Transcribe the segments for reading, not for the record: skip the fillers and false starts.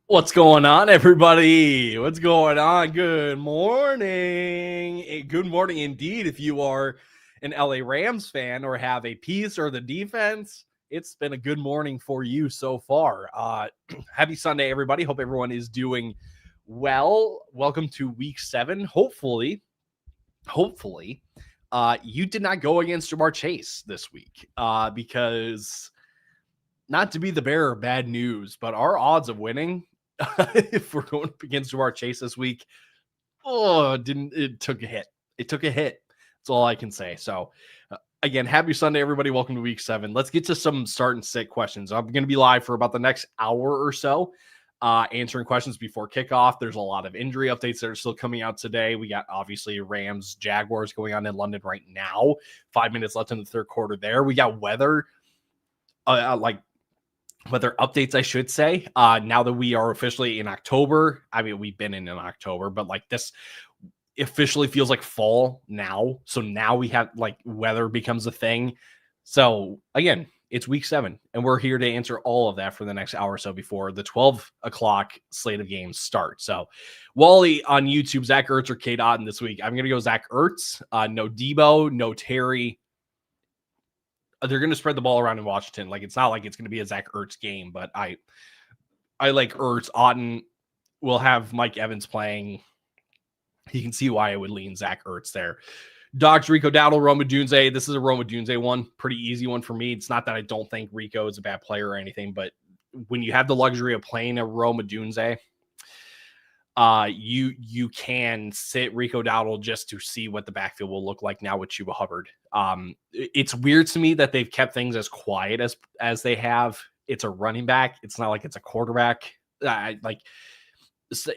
What's going on, everybody? What's going on? Good morning. Good morning indeed. If you are an LA Rams fan or have a piece or the defense, it's been a good morning for you so far. Happy Sunday, everybody. Hope everyone is doing well. Welcome to week 7. Hopefully, you did not go against Jamar Chase this week because not to be the bearer of bad news, but our odds of winning if we're going up against Jamar Chase this week, it took a hit. It took a hit. That's all I can say. So, again, happy Sunday, everybody. Welcome to week 7. Let's get to some start and sit questions. I'm going to be live for about the next hour or so, answering questions before kickoff. There's a lot of injury updates that are still coming out today. We got obviously Rams Jaguars going on in London right now. 5 minutes left in the third quarter there. We got weather updates, I should say, now that we are officially in October. I mean, we've been in October, but like this officially feels like fall now. So now we have like weather becomes a thing. So again, it's week 7 and we're here to answer all of that for the next hour or so before the 12 o'clock slate of games start. So Wally on YouTube, Zach Ertz or Kate Otten this week. I'm going to go Zach Ertz, no Debo, no Terry. They're going to spread the ball around in Washington. Like, it's not like it's going to be a Zach Ertz game, but I like Ertz. Otten will have Mike Evans playing. You can see why I would lean Zach Ertz there. Dogs, Rico Dowdle, Roma Dunze. This is a Roma Dunze one. Pretty easy one for me. It's not that I don't think Rico is a bad player or anything, but when you have the luxury of playing a Roma Dunze, you can sit Rico Dowdle just to see what the backfield will look like now with Chuba Hubbard. It's weird to me that they've kept things as quiet as they have. It's a running back. It's not like it's a quarterback. Like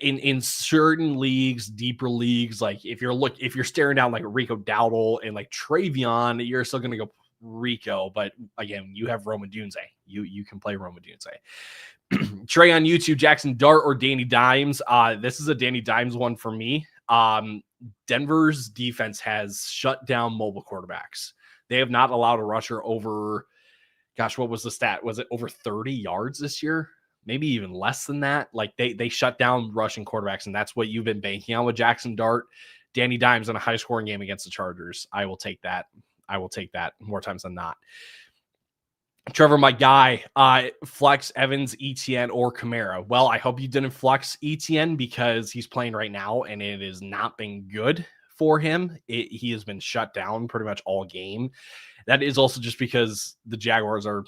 in certain leagues, deeper leagues, like if you're staring down like Rico Dowdle and like Travion, you're still going to go Rico. But again, you have Roma Dunze. You can play Roma Dunze. Trey on YouTube, Jackson Dart or Danny Dimes. This is a Danny Dimes one for me. Denver's defense has shut down mobile quarterbacks. They have not allowed a rusher over, what was the stat? Was it over 30 yards this year? Maybe even less than that. Like they shut down rushing quarterbacks, and that's what you've been banking on with Jackson Dart. Danny Dimes in a high-scoring game against the Chargers. I will take that. More times than not. Trevor, my guy, flex Evans, ETN, or Kamara. Well, I hope you didn't flex ETN because he's playing right now, and it has not been good for him. He has been shut down pretty much all game. That is also just because the Jaguars are,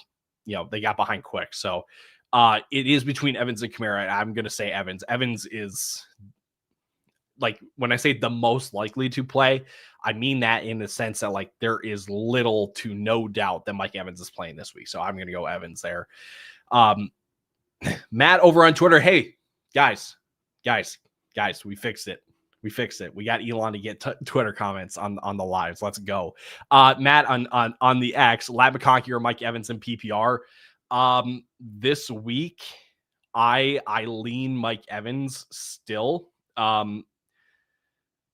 they got behind quick. So it is between Evans and Kamara. I'm going to say Evans. Evans is, like, when I say the most likely to play, I mean that in the sense that like there is little to no doubt that Mike Evans is playing this week. So I'm going to go Evans there. Matt over on Twitter. Hey, guys, we fixed it. We got Elon to get Twitter comments on the lives. Let's go. Matt on the X, Lab McConkey or Mike Evans in PPR. This week, I lean Mike Evans still.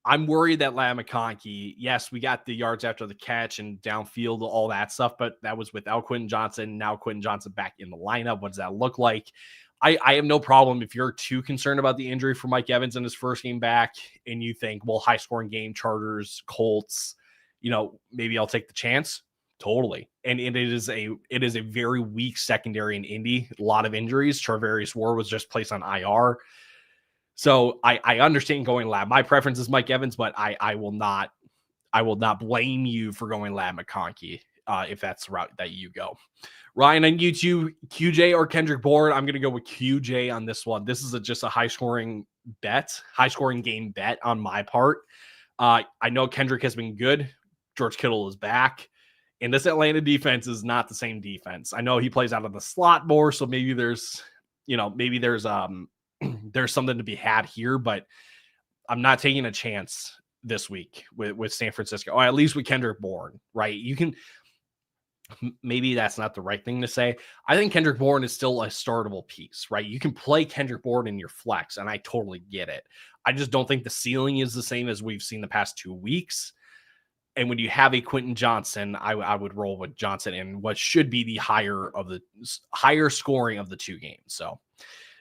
I'm worried that Lab McConkey, yes, we got the yards after the catch and downfield, all that stuff, but that was without Quentin Johnson. Now Quentin Johnson back in the lineup. What does that look like? I have no problem if you're too concerned about the injury for Mike Evans in his first game back and you think, well, high-scoring game, Chargers, Colts, maybe I'll take the chance. Totally. And it is a very weak secondary in Indy. A lot of injuries. Charvarius Ward was just placed on IR. So I understand going Lab. My preference is Mike Evans, but I will not blame you for going Lab McConkey if that's the route that you go. Ryan on YouTube, QJ or Kendrick Bourne. I'm going to go with QJ on this one. This is just a high-scoring game bet on my part. I know Kendrick has been good. George Kittle is back. And this Atlanta defense is not the same defense. I know he plays out of the slot more, so maybe there's there's something to be had here, but I'm not taking a chance this week with San Francisco, or at least with Kendrick Bourne, right? You can, maybe that's not the right thing to say. I think Kendrick Bourne is still a startable piece, right? You can play Kendrick Bourne in your flex, and I totally get it. I just don't think the ceiling is the same as we've seen the past 2 weeks. And when you have a Quentin Johnson, I would roll with Johnson in what should be the higher scoring of the 2 games. So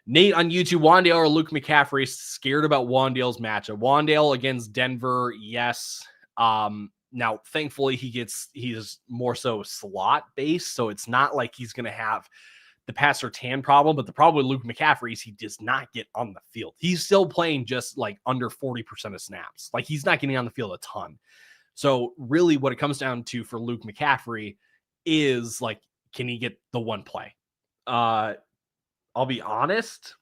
Nate on YouTube, Wandale or Luke McCaffrey? Scared about Wandale's matchup. Wandale against Denver, yes. Now, thankfully, he's more so slot based, so it's not like he's going to have the pass or tan problem. But the problem with Luke McCaffrey is he does not get on the field. He's still playing just like under 40% of snaps. Like he's not getting on the field a ton. So really, what it comes down to for Luke McCaffrey is like, can he get the one play? I'll be honest.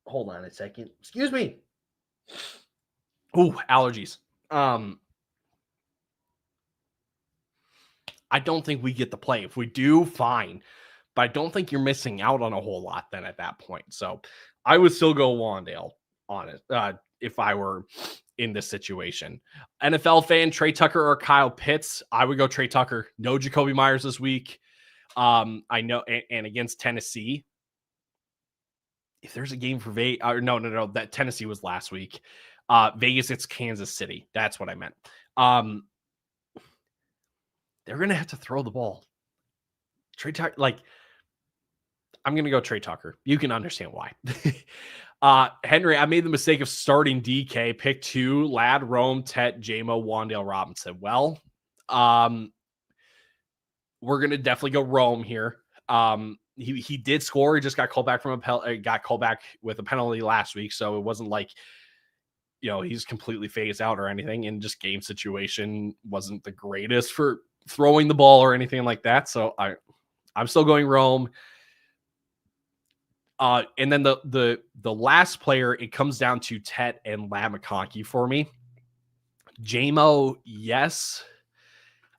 Hold on a second. Excuse me. Ooh, allergies. I don't think we get the play. If we do, fine. But I don't think you're missing out on a whole lot then at that point. So I would still go Wandale on it if I were in this situation. NFL fan, Trey Tucker or Kyle Pitts? I would go Trey Tucker. No Jacoby Myers this week. I know, and against Tennessee, if there's a game for Vegas, or no, that Tennessee was last week. Vegas, it's Kansas City. That's what I meant. They're gonna have to throw the ball. Trey Tucker, like, I'm gonna go Trey Tucker. You can understand why. Henry, I made the mistake of starting DK. Pick 2: Ladd, Rome, Tet, Jamo, Wandale, Robinson. Well, we're gonna definitely go Rome here. He did score. He just got called back with a penalty last week, so it wasn't like he's completely phased out or anything. And just game situation wasn't the greatest for throwing the ball or anything like that. So I'm still going Rome. And then the last player, it comes down to Tet and Ladd McConkey for me. Jamo, yes,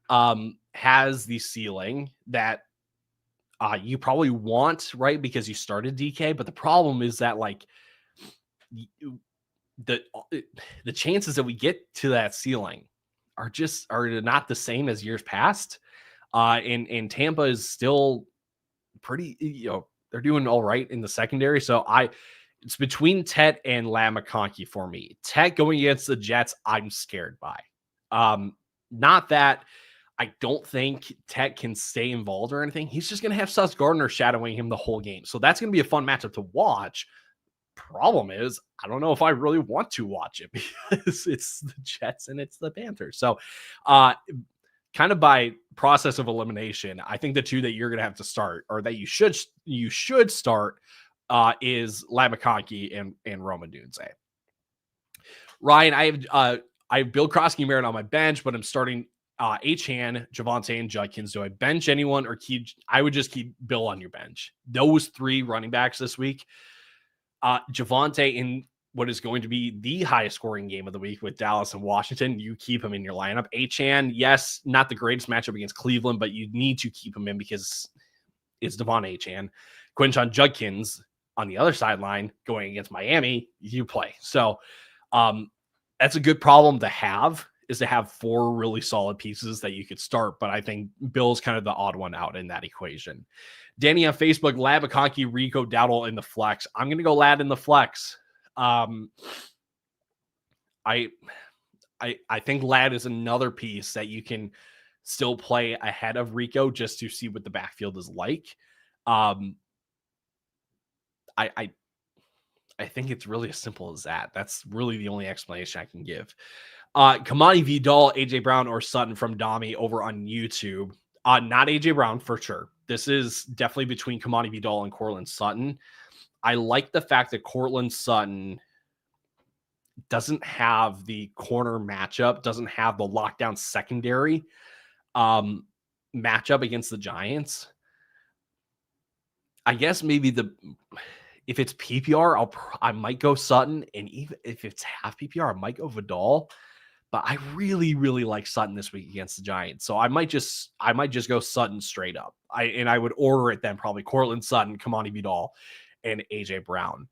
has the ceiling that you probably want, right? Because you started DK, but the problem is that like the chances that we get to that ceiling are not the same as years past. And Tampa is still pretty, they're doing all right in the secondary. So it's between Tet and Ladd McConkey for me. Tet going against the Jets, I'm scared by. Not that I don't think Tet can stay involved or anything. He's just going to have Sauce Gardner shadowing him the whole game. So that's going to be a fun matchup to watch. Problem is, I don't know if I really want to watch it because it's the Jets and it's the Panthers. So kind of by process of elimination, I think the two that you're going to have to start, or that you should start, is Ladd McConkey and Roman Dunze. Ryan, I have Bill Krosky Merritt on my bench, but I'm starting Achane, Javonte, and Judkins. Do I bench anyone or I would just keep Bill on your bench. Those 3 running backs this week. Javonte in what is going to be the highest scoring game of the week with Dallas and Washington. You keep him in your lineup. Achane, yes, not the greatest matchup against Cleveland, but you need to keep him in because it's Devon Achane. Quinton Judkins on the other sideline going against Miami, you play. So that's a good problem to have, is to have 4 really solid pieces that you could start. But I think Bill's kind of the odd one out in that equation. Danny on Facebook, Ladd McConkey, Rico Dowdle in the flex. I'm going to go Ladd in the flex. I think Ladd is another piece that you can still play ahead of Rico just to see what the backfield is like. I think it's really as simple as that. That's really the only explanation I can give. Kamani Vidal, AJ Brown, or Sutton from Dami over on YouTube. Not AJ Brown for sure. This is definitely between Kamani Vidal and Cortland Sutton. I like the fact that Cortland Sutton doesn't have the corner matchup, doesn't have the lockdown secondary matchup against the Giants. I guess maybe if it's PPR, I might go Sutton, and even if it's half PPR, I might go Vidal. But I really, really like Sutton this week against the Giants. So I might just go Sutton straight up. I would order it then probably Cortland Sutton, Kamani Vidal, and AJ Brown.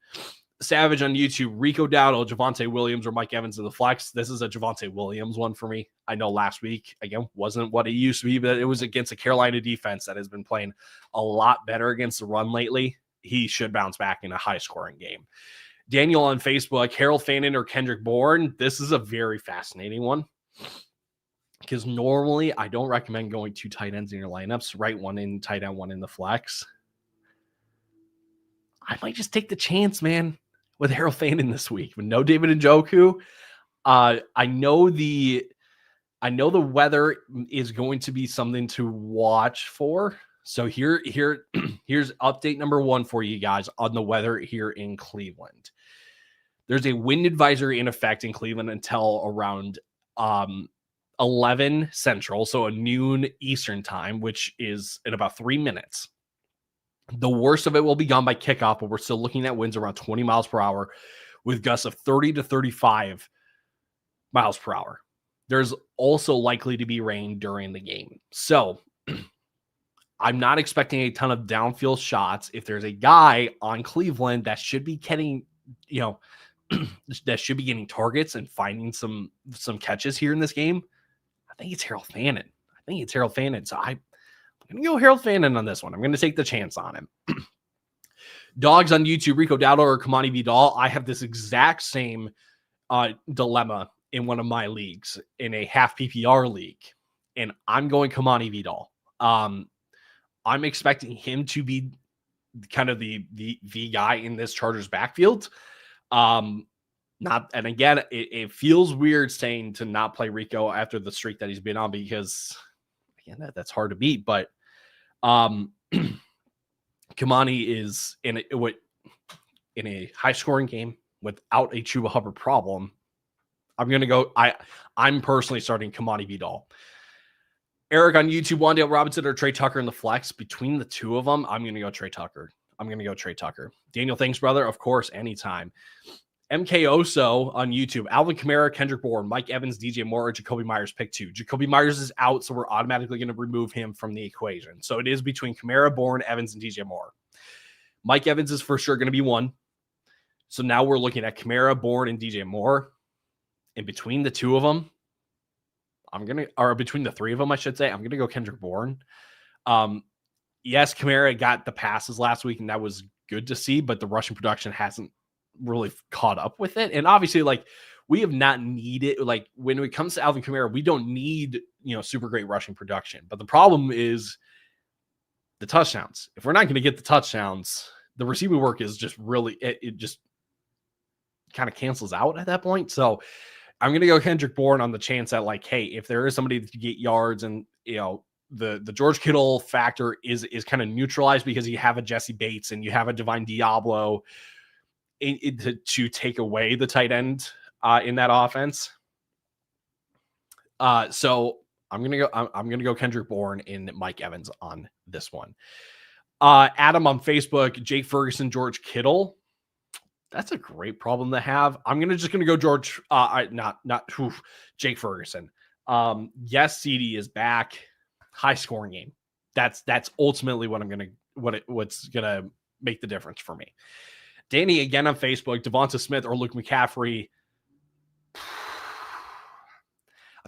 Savage on YouTube, Rico Dowdle, Javonte Williams, or Mike Evans in the flex. This is a Javonte Williams one for me. I know last week, again, wasn't what it used to be, but it was against a Carolina defense that has been playing a lot better against the run lately. He should bounce back in a high-scoring game. Daniel on Facebook, Harold Fannin or Kendrick Bourne. This is a very fascinating one because normally I don't recommend going 2 tight ends in your lineups, right? 1 in tight end, 1 in the flex. I might just take the chance, man, with Harold Fannin this week with no David Njoku. I know the weather is going to be something to watch for. So here's update number 1 for you guys on the weather here in Cleveland. There's a wind advisory in effect in Cleveland until around 11 Central, so a noon Eastern time, which is in about 3 minutes. The worst of it will be gone by kickoff, but we're still looking at winds around 20 miles per hour with gusts of 30 to 35 miles per hour. There's also likely to be rain during the game. So I'm not expecting a ton of downfield shots. If there's a guy on Cleveland that should be getting, that should be getting targets and finding some catches here in this game, I think it's Harold Fannin. So I'm going to go Harold Fannin on this one. I'm going to take the chance on him. Dogs on YouTube, Rico Dowdle or Kamani Vidal. I have this exact same dilemma in one of my leagues, in a half PPR league, and I'm going Kamani Vidal. I'm expecting him to be kind of the guy in this Chargers backfield. And again, it feels weird saying to not play Rico after the streak that he's been on, because again, that's hard to beat. But Kamani is in a high scoring game without a Chuba Hubbard problem. I'm personally starting Kamani Vidal. Eric on YouTube, Wan'Dale Robinson or Trey Tucker in the flex. Between the two of them, I'm going to go Trey Tucker. Daniel, thanks, brother. Of course, anytime. MK Oso on YouTube, Alvin Kamara, Kendrick Bourne, Mike Evans, DJ Moore, or Jacoby Myers pick 2. Jacoby Myers is out, so we're automatically going to remove him from the equation. So it is between Kamara, Bourne, Evans, and DJ Moore. Mike Evans is for sure going to be 1. So now we're looking at Kamara, Bourne, and DJ Moore. And between the two of them, between the 3 of them, I should say, I'm going to go Kendrick Bourne. Yes, Kamara got the passes last week, and that was good to see, but the rushing production hasn't really caught up with it. And obviously, we have not needed, when it comes to Alvin Kamara, we don't need, super great rushing production. But the problem is the touchdowns. If we're not going to get the touchdowns, the receiving work is just really, it just kind of cancels out at that point. So I'm going to go Kendrick Bourne on the chance that, hey, if there is somebody to get yards, and, the George Kittle factor is kind of neutralized because you have a Jesse Bates and you have a Divine Diablo to take away the tight end in that offense. So I'm going to go Kendrick Bourne and Mike Evans on this one. Adam on Facebook, Jake Ferguson, George Kittle. That's a great problem to have. I'm going to go George, Jake Ferguson. Yes, CD is back. High scoring game. That's ultimately what what's going to make the difference for me. Danny again on Facebook, Devonta Smith or Luke McCaffrey. I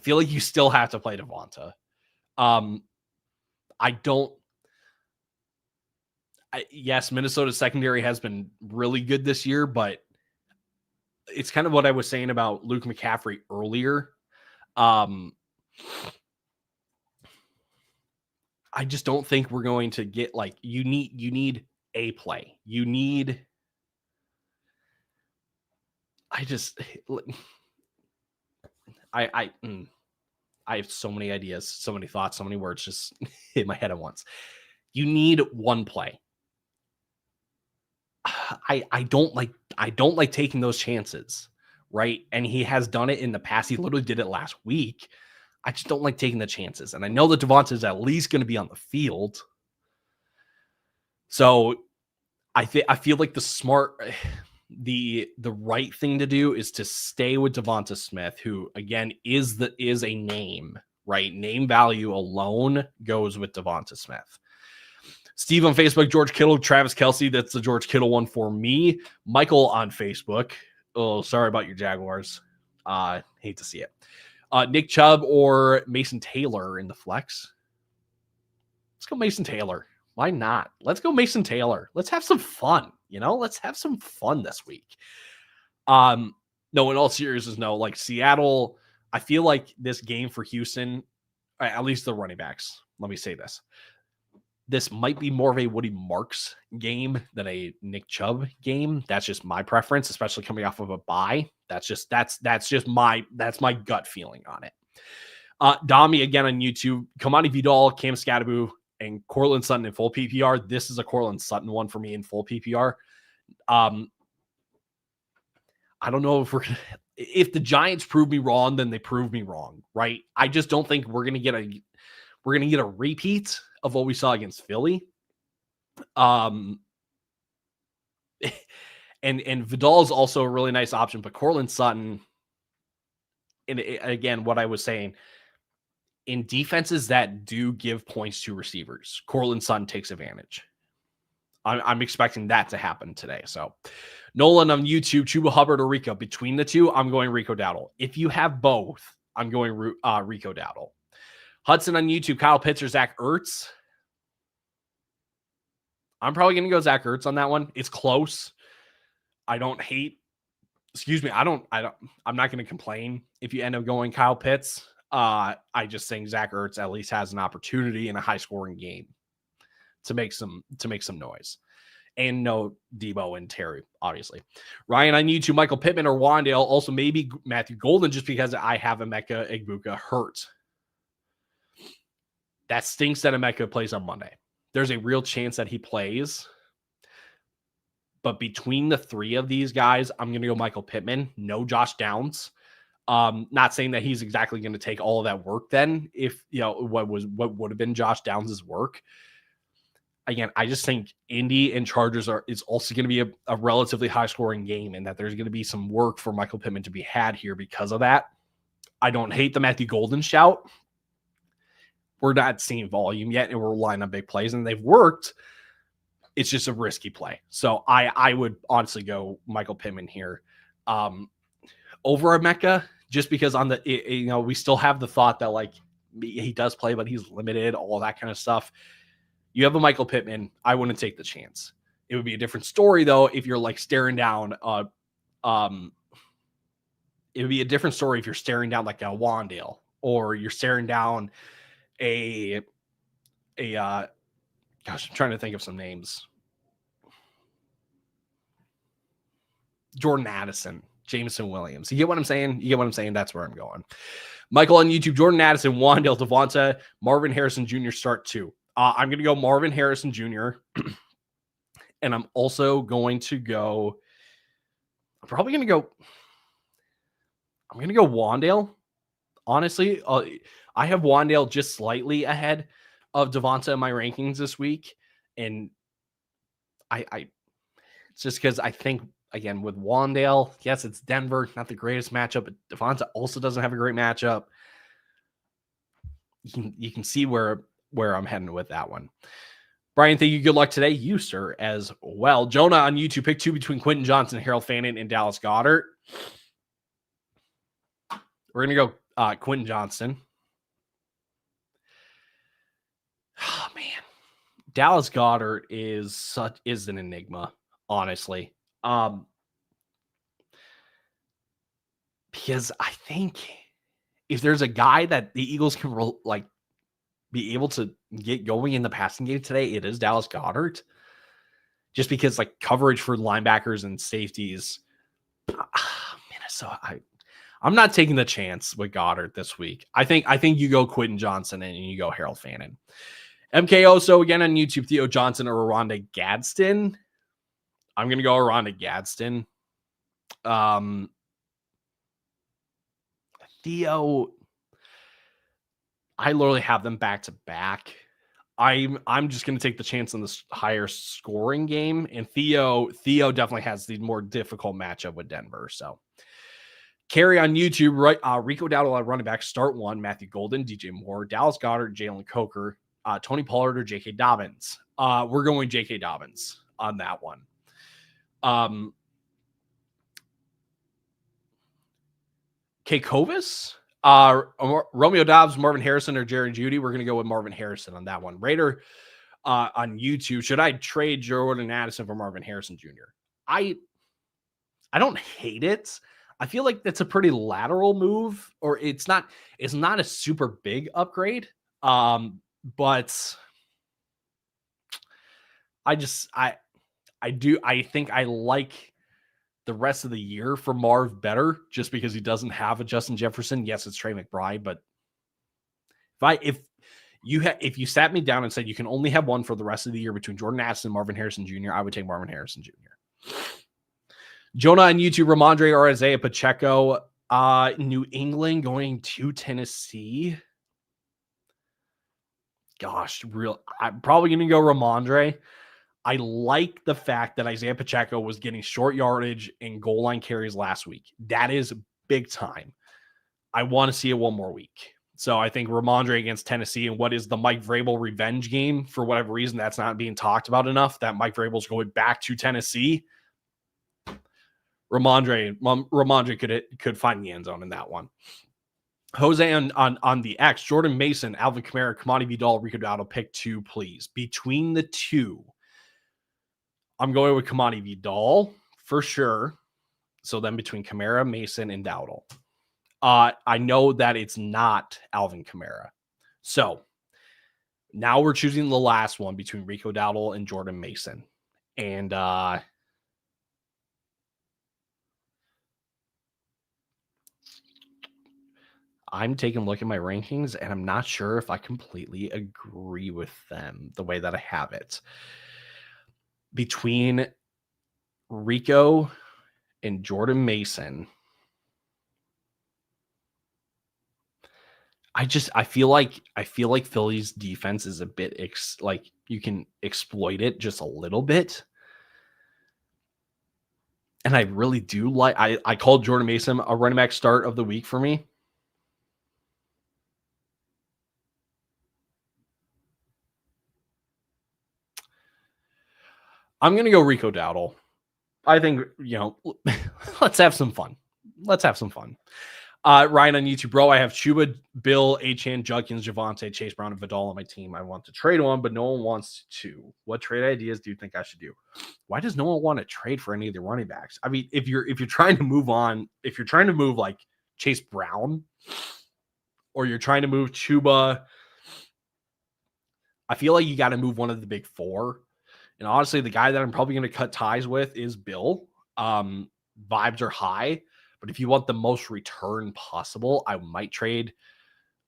feel like you still have to play Devonta. Yes, Minnesota's secondary has been really good this year, but it's kind of what I was saying about Luke McCaffrey earlier. I just don't think we're going to get you need a play. I have so many ideas, so many thoughts, so many words just hit my head at once. You need one play. I don't like taking those chances, right? And he has done it in the past. He literally did it last week. I just don't like taking the chances. And I know that Devonta is at least going to be on the field. So I feel like the right thing to do is to stay with Devonta Smith, who again is a name, right? Name value alone goes with Devonta Smith. Steve on Facebook, George Kittle, Travis Kelce. That's the George Kittle one for me. Michael on Facebook. Oh, sorry about your Jaguars. Hate to see it. Nick Chubb or Mason Taylor in the flex. Let's go Mason Taylor. Why not? Let's go Mason Taylor. Let's have some fun. Let's have some fun this week. No, in all seriousness, no. Seattle, I feel like this game for Houston, at least the running backs. Let me say this. this might be more of a Woody Marks game than a Nick Chubb game. That's just my preference, especially coming off of a bye. That's my gut feeling on it. Dami again on YouTube. Kamani Vidal, Cam Scadaboo, and Cortland Sutton in full PPR. This is a Cortland Sutton one for me in full PPR. I don't know if the Giants prove me wrong, then they prove me wrong, right? I just don't think we're gonna get a repeat of what we saw against Philly. And Vidal is also a really nice option, but Cortland Sutton, and again, what I was saying, in defenses that do give points to receivers, Cortland Sutton takes advantage. I'm expecting that to happen today. So Nolan on YouTube, Chuba Hubbard or Rico. Between the two, I'm going Rico Dowdle. If you have both, I'm going Rico Dowdle. Hudson on YouTube, Kyle Pitts or Zach Ertz. I'm probably going to go Zach Ertz on that one. It's close. I'm not going to complain if you end up going Kyle Pitts. I just think Zach Ertz at least has an opportunity in a high scoring game to make some noise. And no Debo and Terry, obviously. Ryan on YouTube, Michael Pittman or Wandale. Also maybe Matthew Golden, just because I have Emeka Egbuka hurt. That stinks that Emeka plays on Monday. There's a real chance that he plays. But between the three of these guys, I'm going to go Michael Pittman. No Josh Downs. Not saying that he's exactly going to take all of that work then, if what would have been Josh Downs' work. Again, I just think Indy and Chargers is also going to be a relatively high scoring game, and that there's going to be some work for Michael Pittman to be had here because of that. I don't hate the Matthew Golden shout. We're not seeing volume yet, and we're relying on big plays, and they've worked. It's just a risky play. So I would honestly go Michael Pittman here over Emeka, just because on the, we still have the thought that like he does play, but he's limited, all that kind of stuff. You have a Michael Pittman. I wouldn't take the chance. It would be a different story though if you're like staring down. It would be a different story if you're staring down like a Wandale, or you're staring down gosh, I'm trying to think of some names. Jordan Addison, Jameson Williams. You get what I'm saying? That's where I'm going. Michael on YouTube, Jordan Addison, Wandale, Devonta, Marvin Harrison Jr. start 2. I'm going to go Marvin Harrison Jr. And I'm also going to go, I'm going to go Wandale. Honestly, I have Wandale just slightly ahead of Devonta in my rankings this week. And it's just because I think, again, with Wandale, yes, it's Denver, not the greatest matchup, but Devonta also doesn't have a great matchup. You can see where I'm heading with that one. Brian, thank you. Good luck today. You, sir, as well. Jonah on YouTube, pick 2 between Quentin Johnson, Harold Fannin, and Dallas Goedert. We're going to go Quentin Johnson. Oh, man. Dallas Goedert is an enigma, honestly. Because I think if there's a guy that the Eagles can be able to get going in the passing game today, it is Dallas Goedert. Just because like coverage for linebackers and safeties, Minnesota. I'm not taking the chance with Goddard this week. I think you go Quentin Johnson and you go Harold Fannin. MKO, so again on YouTube, Theo Johnson or Rhonda Gadsden. I'm going to go Rhonda Gadsden. Theo, I literally have them back to back. I'm just going to take the chance on this higher scoring game. And Theo definitely has the more difficult matchup with Denver. So Carrie on YouTube, right? Rico Dowdle at running back, start 1, Matthew Golden, DJ Moore, Dallas Goedert, Jalen Coker, Tony Pollard, or J.K. Dobbins. We're going J.K. Dobbins on that one. Kovis, Romeo Dobbs, Marvin Harrison, or Jerry Jeudy. We're going to go with Marvin Harrison on that one. Raider on YouTube, should I trade Jordan Addison for Marvin Harrison Jr.? I don't hate it. I feel like that's a pretty lateral move, or it's not a super big upgrade. But I think I like the rest of the year for Marv better just because he doesn't have a Justin Jefferson. Yes, it's Trey McBride, but if you sat me down and said you can only have one for the rest of the year between Jordan Addison and Marvin Harrison Jr., I would take Marvin Harrison Jr. Jonah on YouTube, Ramondre or Isaiah Pacheco. New England going to Tennessee. Gosh, I'm probably going to go Ramondre. I like the fact that Isaiah Pacheco was getting short yardage and goal line carries last week. That is big time. I want to see it one more week. So I think Ramondre against Tennessee and what is the Mike Vrabel revenge game, for whatever reason, that's not being talked about enough, that Mike Vrabel's going back to Tennessee. Ramondre could find the end zone in that one. Jose on the X, Jordan Mason, Alvin Kamara, Kamani Vidal, Rico Dowdle, pick 2, please. Between the two, I'm going with Kamani Vidal for sure. So then between Kamara, Mason, and Dowdle. I know that it's not Alvin Kamara. So now we're choosing the last one between Rico Dowdle and Jordan Mason. And I'm taking a look at my rankings, and I'm not sure if I completely agree with them the way that I have it. Between Rico and Jordan Mason, I feel like Philly's defense is a bit like you can exploit it just a little bit. And I really do like, I called Jordan Mason a running back start of the week for me. I'm going to go Rico Dowdle. I think, let's have some fun. Ryan on YouTube, bro, I have Chuba, Bill, Achane, Judkins, Javonte, Chase Brown, and Vidal on my team. I want to trade one, but no one wants to. What trade ideas do you think I should do? Why does no one want to trade for any of the running backs? I mean, if you're trying to move on, if you're trying to move like Chase Brown, or you're trying to move Chuba, I feel like you got to move one of the big four. And honestly, the guy that I'm probably going to cut ties with is Bill. Vibes are high. But if you want the most return possible, I might trade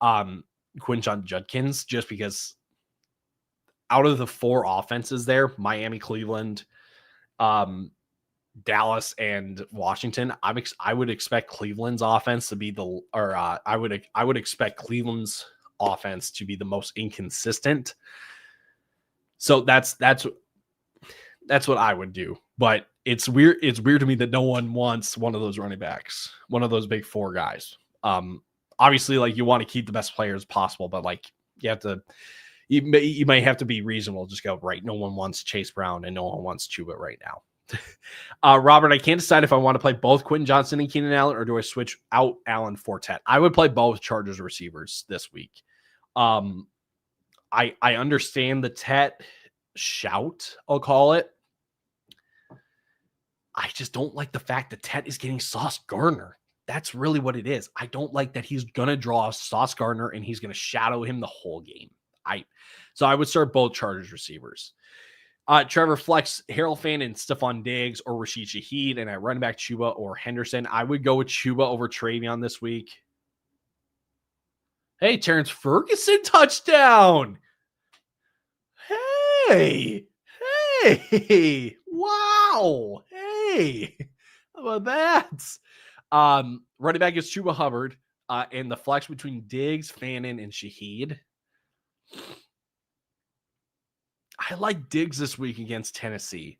Quinshon Judkins, just because out of the 4 offenses there, Miami, Cleveland, Dallas, and Washington, I would expect Cleveland's offense to be I would expect Cleveland's offense to be the most inconsistent. So that's what I would do. But it's weird to me that no one wants one of those running backs, one of those big 4 guys. Obviously, like, you want to keep the best players possible, but like you may have to be reasonable. Just go, right, no one wants Chase Brown and no one wants Chuba right now. Robert, I can't decide if I want to play both Quentin Johnson and Keenan Allen, or do I switch out Allen for Tet? I would play both Chargers receivers this week. I understand the Tet shout, I'll call it. I just don't like the fact that Tet is getting Sauce Gardner. That's really what it is. I don't like that he's going to draw Sauce Gardner and he's going to shadow him the whole game. So I would start both Chargers receivers. Trevor Flex, Harold Fan, and Stephon Diggs, or Rashid Shaheed, and at running back Chuba or Henderson. I would go with Chuba over Travion this week. Hey, Terrence Ferguson touchdown. Hey, wow. Hey, how about that? Running back is Chuba Hubbard, and the flex between Diggs, Fannin, and Shaheed. I like Diggs this week against Tennessee.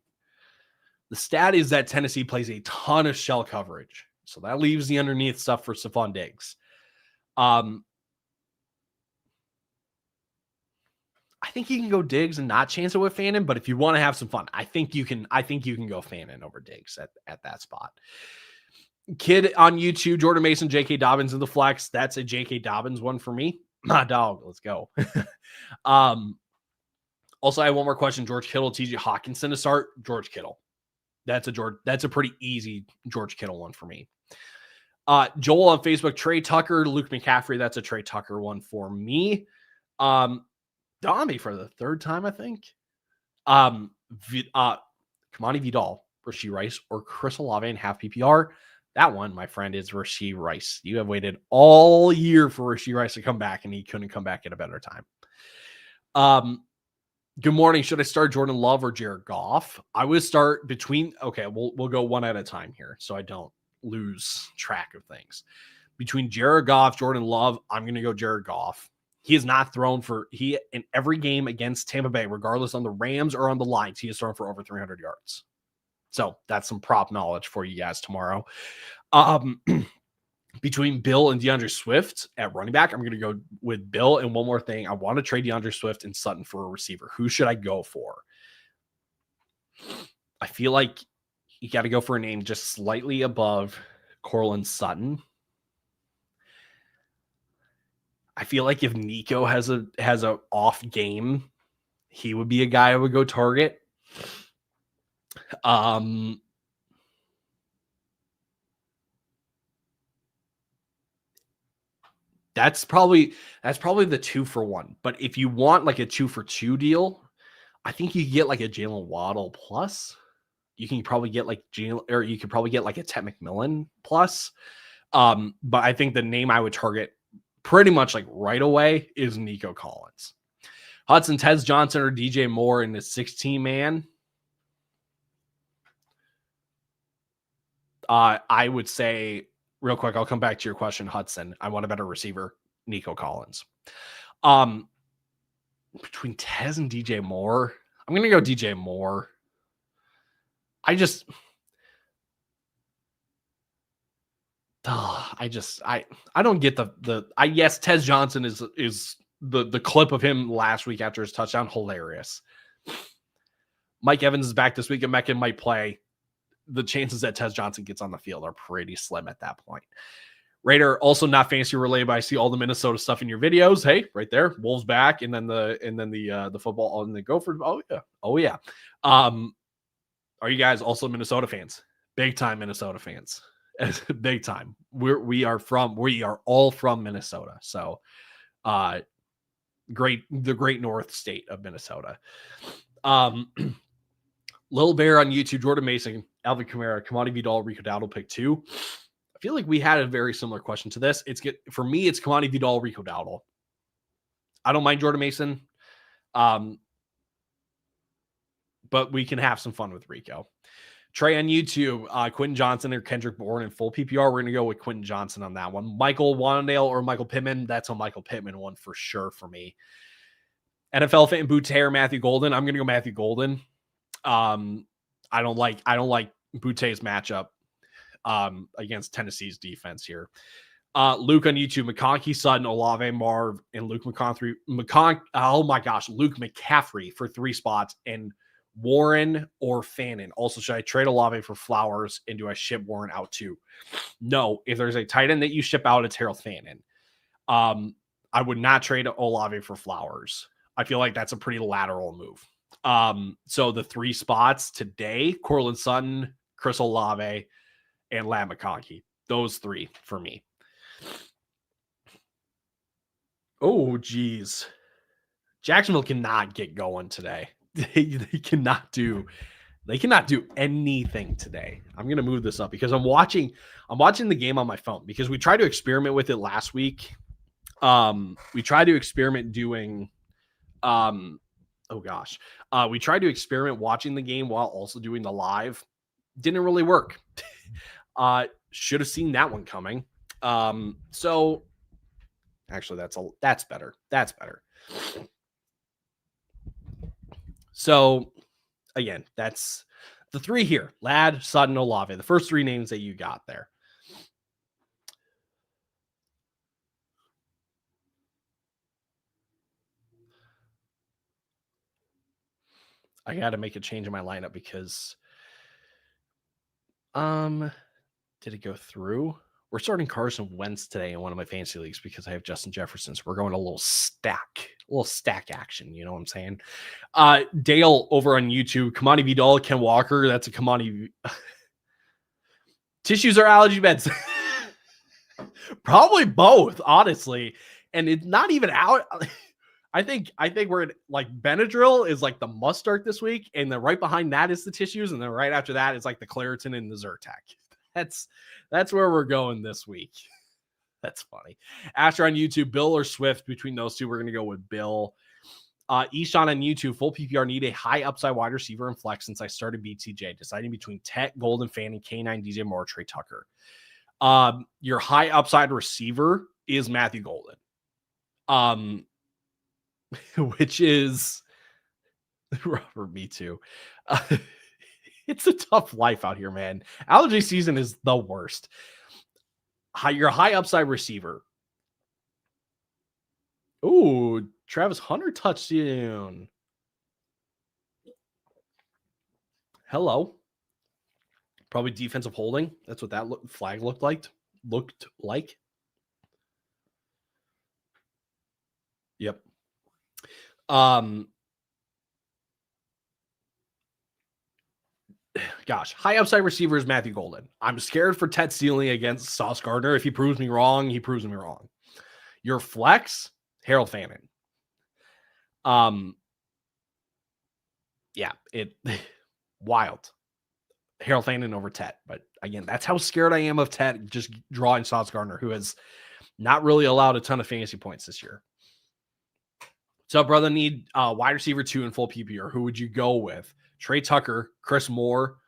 The stat is that Tennessee plays a ton of shell coverage, so that leaves the underneath stuff for Stephon Diggs. I think you can go Diggs and not chance it with Fannin, but if you want to have some fun, I think you can go Fannin over Diggs at that spot. Kid on YouTube, Jordan Mason, J.K. Dobbins in the flex. That's a J.K. Dobbins one for me. My dog, let's go. Also, I have one more question. George Kittle, T.J. Hawkinson to start. George Kittle. That's a pretty easy George Kittle one for me. Joel on Facebook, Trey Tucker, Luke McCaffrey. That's a Trey Tucker one for me. Dami for the 3rd time, I think. Kamani Vidal, Rashee Rice, or Chris Olave in half PPR. That one, my friend, is Rashee Rice. You have waited all year for Rashee Rice to come back, and he couldn't come back at a better time. Good morning. Should I start Jordan Love or Jared Goff? I would start between. Okay, we'll go one at a time here, so I don't lose track of things. Between Jared Goff, Jordan Love, I'm going to go Jared Goff. He has not thrown in every game against Tampa Bay, regardless on the Rams or on the Lions, he has thrown for over 300 yards. So that's some prop knowledge for you guys tomorrow. Between Bill and DeAndre Swift at running back, I'm going to go with Bill. And one more thing, I want to trade DeAndre Swift and Sutton for a receiver. Who should I go for? I feel like you got to go for a name just slightly above Courtland Sutton. I feel like if Nico has a off game, he would be a guy I would go target. That's probably the 2-for-1. But if you want like a 2-for-2 deal, I think you get like a Jalen Waddle plus. You can probably get like you could probably get like a Ted McMillan plus. But I think the name I would target pretty much like right away is Nico Collins. Hudson, Tez Johnson, or DJ Moore in the 16-man. I would say, real quick, I'll come back to your question, Hudson. I want a better receiver, Nico Collins. Between Tez and DJ Moore, I'm going to go DJ Moore. I don't get yes, Tez Johnson is the clip of him last week after his touchdown. Hilarious. Mike Evans is back this week and Meccan might play. The chances that Tez Johnson gets on the field are pretty slim at that point. Raider, also not fantasy related, but I see all the Minnesota stuff in your videos. Hey, right there, Wolves back, and then the football and the Gophers. Oh yeah. Are you guys also Minnesota fans? Big time Minnesota fans. Big time. We are all from Minnesota. So, the great North state of Minnesota. Lil Bear on YouTube, Jordan Mason, Alvin Kamara, Kamani Vidal, Rico Dowdle, pick 2. I feel like we had a very similar question to this. For me, it's Kamani Vidal, Rico Dowdle. I don't mind Jordan Mason, but we can have some fun with Rico. Trey on YouTube, Quentin Johnson or Kendrick Bourne in full PPR. We're going to go with Quentin Johnson on that one. Michael Wandale or Michael Pittman. That's a Michael Pittman one for sure for me. NFL fan Boutte or Matthew Golden. I'm going to go Matthew Golden. I don't like Boutte's matchup against Tennessee's defense here. Luke on YouTube, McConkey, Sutton, Olave, Marv, and Luke McCaffrey. Luke McCaffrey for 3 spots, and Warren or Fannin. Also, should I trade Olave for Flowers, and do I ship Warren out too? No. If there's a tight end that you ship out, it's Harold Fannin. I would not trade Olave for Flowers. I feel like that's a pretty lateral move. So the 3 spots today, Courtland Sutton, Chris Olave, and Ladd McConkey. Those 3 for me. Oh, geez. Jacksonville cannot get going today. They cannot do anything today. I'm going to move this up because I'm watching the game on my phone because we tried to experiment with it last week. We tried to experiment doing, we tried to experiment watching the game while also doing the live. Didn't really work. Should have seen that one coming. So actually that's better. That's better. So again, that's the 3 here. Ladd, Sutton, Olave, the first 3 names that you got there. I got to make a change in my lineup because did it go through? We're starting Carson Wentz today in one of my fantasy leagues because I have Justin Jefferson. So we're going a little stack action. You know what I'm saying? Dale over on YouTube, Kamani Vidal, Ken Walker. That's a Kamani. Tissues or allergy meds? Probably both, honestly. And it's not even out. I think we're like Benadryl is like the must start this week, and then right behind that is the tissues, and then right after that is like the Claritin and the Zyrtec. That's where we're going this week. That's funny. Asher on YouTube, Bill or Swift, between those two, we're gonna go with Bill. Eshan on YouTube, full PPR, need a high upside wide receiver and flex since I started BTJ, deciding between Tet, Golden, Fanning, K9, DJ Moore, Trey Tucker. Your high upside receiver is Matthew Golden. Which is Robert, me too. It's a tough life out here, man. Allergy season is the worst. Your high upside receiver. Ooh, Travis Hunter touchdown. Hello. Probably defensive holding. That's what that flag looked like. Yep. Gosh, high upside receiver is Matthew Golden. I'm scared for Ted Sealing against Sauce Gardner. If he proves me wrong, he proves me wrong. Your flex, Harold Fannin. Yeah, wild. Harold Fannin over Tet. But again, that's how scared I am of Tet just drawing Sauce Gardner, who has not really allowed a ton of fantasy points this year. So, brother, need wide receiver 2 in full PPR. Who would you go with? Trey Tucker, Chris Moore,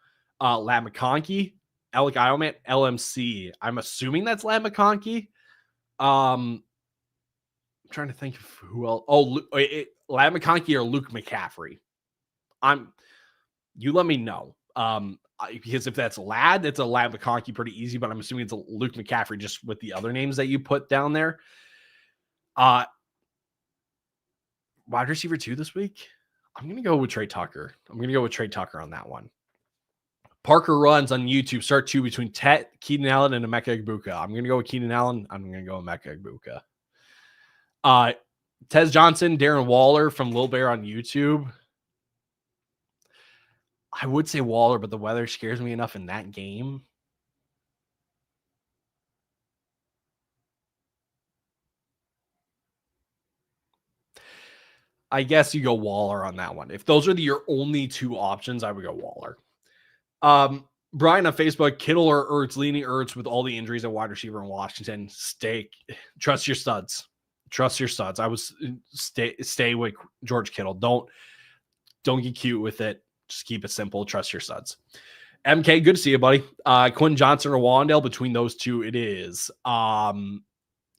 Lad McConkey, Alec Iomet, LMC. I'm assuming that's Lad McConkey. I'm trying to think of who else. Oh, Lad McConkey or Luke McCaffrey. You let me know. Because if that's Lad, it's a Lad McConkey pretty easy, but I'm assuming it's a Luke McCaffrey just with the other names that you put down there. Wide receiver 2 this week. I'm going to go with Trey Tucker. I'm going to go with Trey Tucker on that one. Parker Runs on YouTube. Start 2 between Tet, Keenan Allen, and Emeka Egbuka. I'm going to go with Keenan Allen. I'm going to go with Emeka Egbuka. Tez Johnson, Darren Waller from Lil Bear on YouTube. I would say Waller, but the weather scares me enough in that game. I guess you go Waller on that one. If those are your only 2 options, I would go Waller. Brian on Facebook, Kittle or Ertz, leaning Ertz with all the injuries at wide receiver in Washington. Trust your studs. Trust your studs. I was stay with George Kittle. Don't get cute with it. Just keep it simple. Trust your studs. MK, good to see you, buddy. Quentin Johnson or Wandale. Between those 2, it is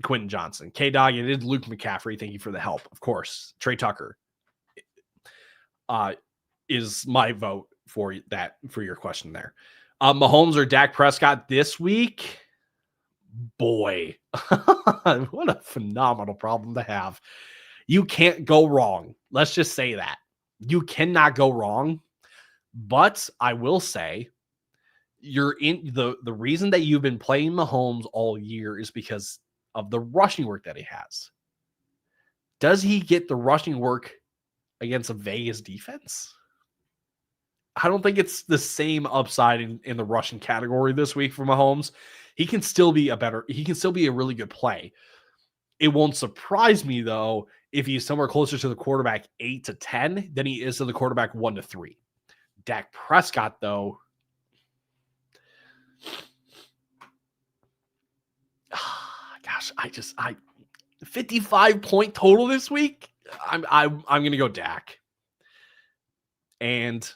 Quentin Johnson. K-Dog, it is Luke McCaffrey. Thank you for the help. Of course. Trey Tucker is my vote for your question there. Mahomes or Dak Prescott this week? Boy, what a phenomenal problem to have. You can't go wrong. Let's just say that. You cannot go wrong. But I will say, you're in the reason that you've been playing Mahomes all year is because of the rushing work that he has. Does he get the rushing work against a Vegas defense? I don't think it's the same upside in the rushing category this week for Mahomes. He can still be a really good play. It won't surprise me, though, if he's somewhere closer to the quarterback 8 to 10 than he is to the quarterback 1 to 3. Dak Prescott, though, gosh, 55-point total this week. I'm going to go Dak. And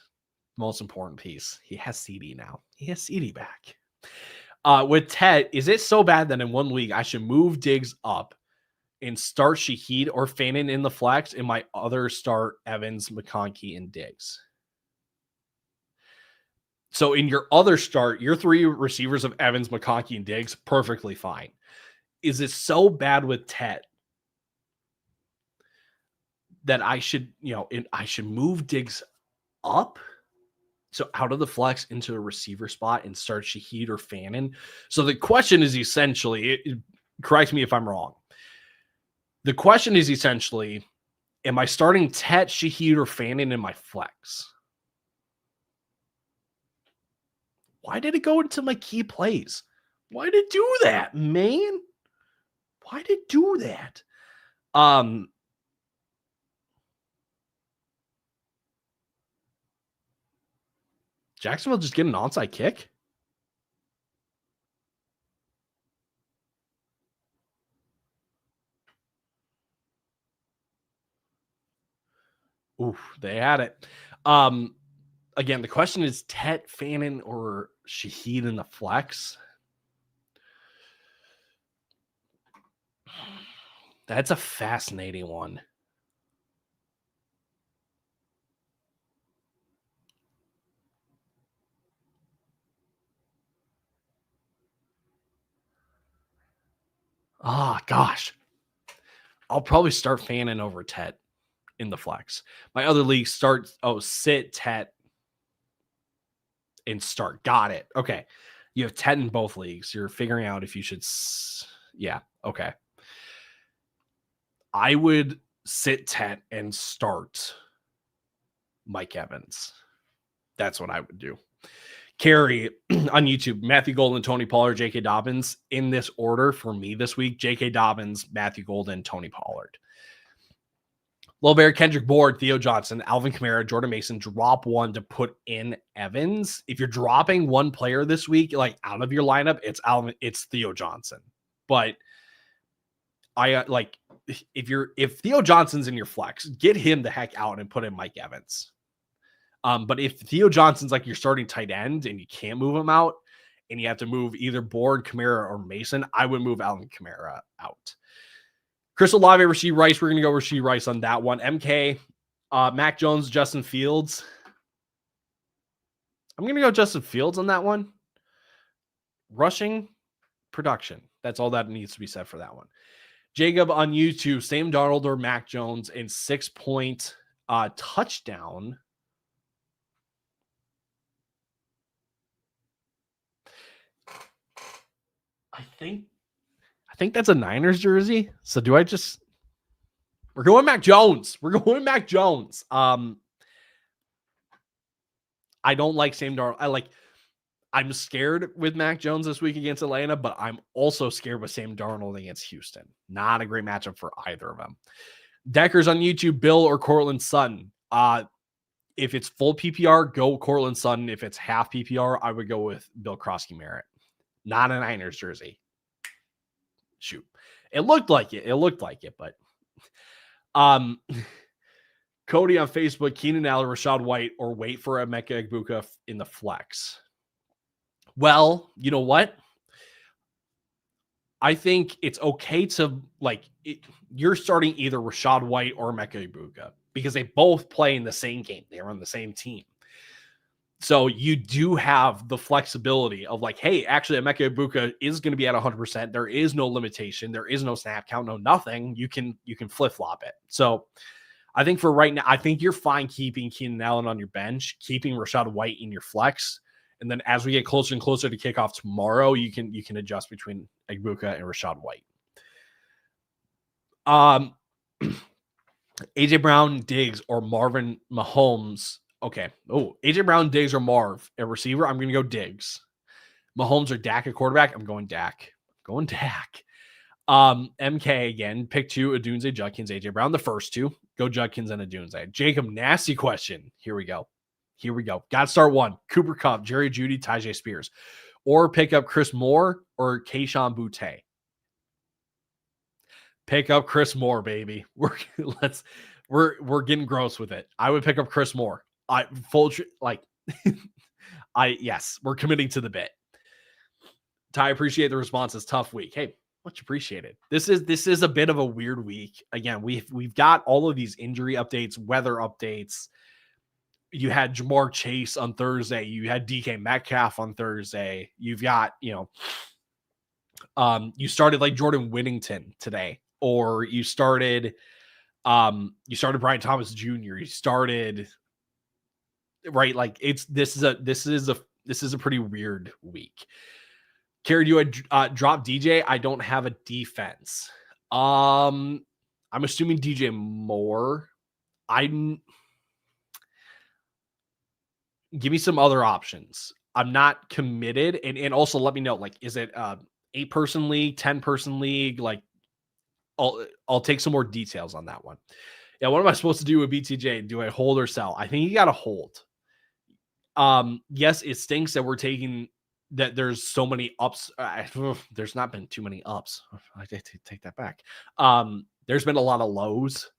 most important piece, he has CD now. He has CD back. With Ted, is it so bad that in one league I should move Diggs up and start Shaheed or Fannin in the flex, and my other start Evans, McConkey, and Diggs? So in your other start, your 3 receivers of Evans, McConkey, and Diggs, perfectly fine. Is it so bad with Ted that I should move Diggs up? So out of the flex into a receiver spot and start Shaheed or Fannin. So the question is essentially, correct me if I'm wrong. The question is essentially, am I starting Tet, Shaheed, or Fannin in my flex? Why did it go into my key plays? Why did it do that, man? Why did it do that? Jacksonville just get an onside kick? Ooh, they had it. Again, the question is Tet, Fannin, or Shaheed in the flex. That's a fascinating one. Oh, gosh. I'll probably start Fannin over Tet in the flex. My other league sit Tet and start. Got it. Okay. You have Tet in both leagues. You're figuring out if you should. Yeah. Okay. I would sit Tet and start Mike Evans. That's what I would do. Carrie on YouTube, Matthew Golden, Tony Pollard, J.K. Dobbins in this order for me this week. J.K. Dobbins, Matthew Golden, Tony Pollard. Lil Bear, Kendrick Bourne, Theo Johnson, Alvin Kamara, Jordan Mason, drop one to put in Evans. If you're dropping one player this week, like out of your lineup, it's Theo Johnson. But I like if Theo Johnson's in your flex, get him the heck out and put in Mike Evans. But if Theo Johnson's like your starting tight end and you can't move him out and you have to move either Bourne, Kamara, or Mason, I would move Alvin Kamara out. Crystal Olave, Rashee Rice. We're going to go Rashee Rice on that one. MK, Mac Jones, Justin Fields. I'm going to go Justin Fields on that one. Rushing production. That's all that needs to be said for that one. Jacob on YouTube, Sam Darnold or Mac Jones in 6-point touchdown. I think that's a Niners jersey. So do I just... We're going Mac Jones. I don't like Sam Darnold. I'm scared with Mac Jones this week against Atlanta, but I'm also scared with Sam Darnold against Houston. Not a great matchup for either of them. Deckers on YouTube, Bill or Cortland Sutton. If it's full PPR, go Cortland Sutton. If it's half PPR, I would go with Bill Krosky Merritt. Not a Niners jersey. Shoot. It looked like it, but Cody on Facebook, Keenan Allen, Rachaad White, or wait for Emeka Egbuka in the flex. Well, you know what? I think it's okay to you're starting either Rachaad White or Emeka Egbuka because they both play in the same game. They're on the same team. So you do have the flexibility of hey, actually Emeka Egbuka is going to be at 100%. There is no limitation. There is no snap count, no nothing. You can flip-flop it. So I think for right now, I think you're fine keeping Keenan Allen on your bench, keeping Rachaad White in your flex. And then as we get closer and closer to kickoff tomorrow, you can adjust between Egbuka and Rachaad White. AJ Brown, Diggs, or Marvin Mahomes. Okay. Oh, AJ Brown, Diggs, or Marv a receiver. I'm going to go Diggs. Mahomes or Dak a quarterback. I'm going Dak. MK again. Pick two: Adunze, Judkins, AJ Brown. The first two. Go Judkins and Adunze. Jacob, nasty question. Here we go. Got to start one. Cooper Kupp, Jerry Jeudy, Tyjae Spears. Or pick up Chris Moore or Kayshon Boutte. Pick up Chris Moore, baby. We're getting gross with it. I would pick up Chris Moore. Yes, we're committing to the bit. Ty, appreciate the response. It's tough week. Hey, much appreciated. This is a bit of a weird week. Again, we've got all of these injury updates, weather updates. You had Jamar Chase on Thursday. You had DK Metcalf on Thursday. You've got, you started Jordan Whittington today, or you started Brian Thomas Jr. You started this is a pretty weird week. Carrie, you had drop DJ. I don't have a defense. I'm assuming DJ Moore. Give me some other options. I'm not committed. And also let me know, is it 8-person league, 10-person league? I'll take some more details on that one. Yeah. What am I supposed to do with BTJ? Do I hold or sell? I think you got to hold. Yes, it stinks that we're taking that there's so many ups. There's not been too many ups. I take that back. There's been a lot of lows.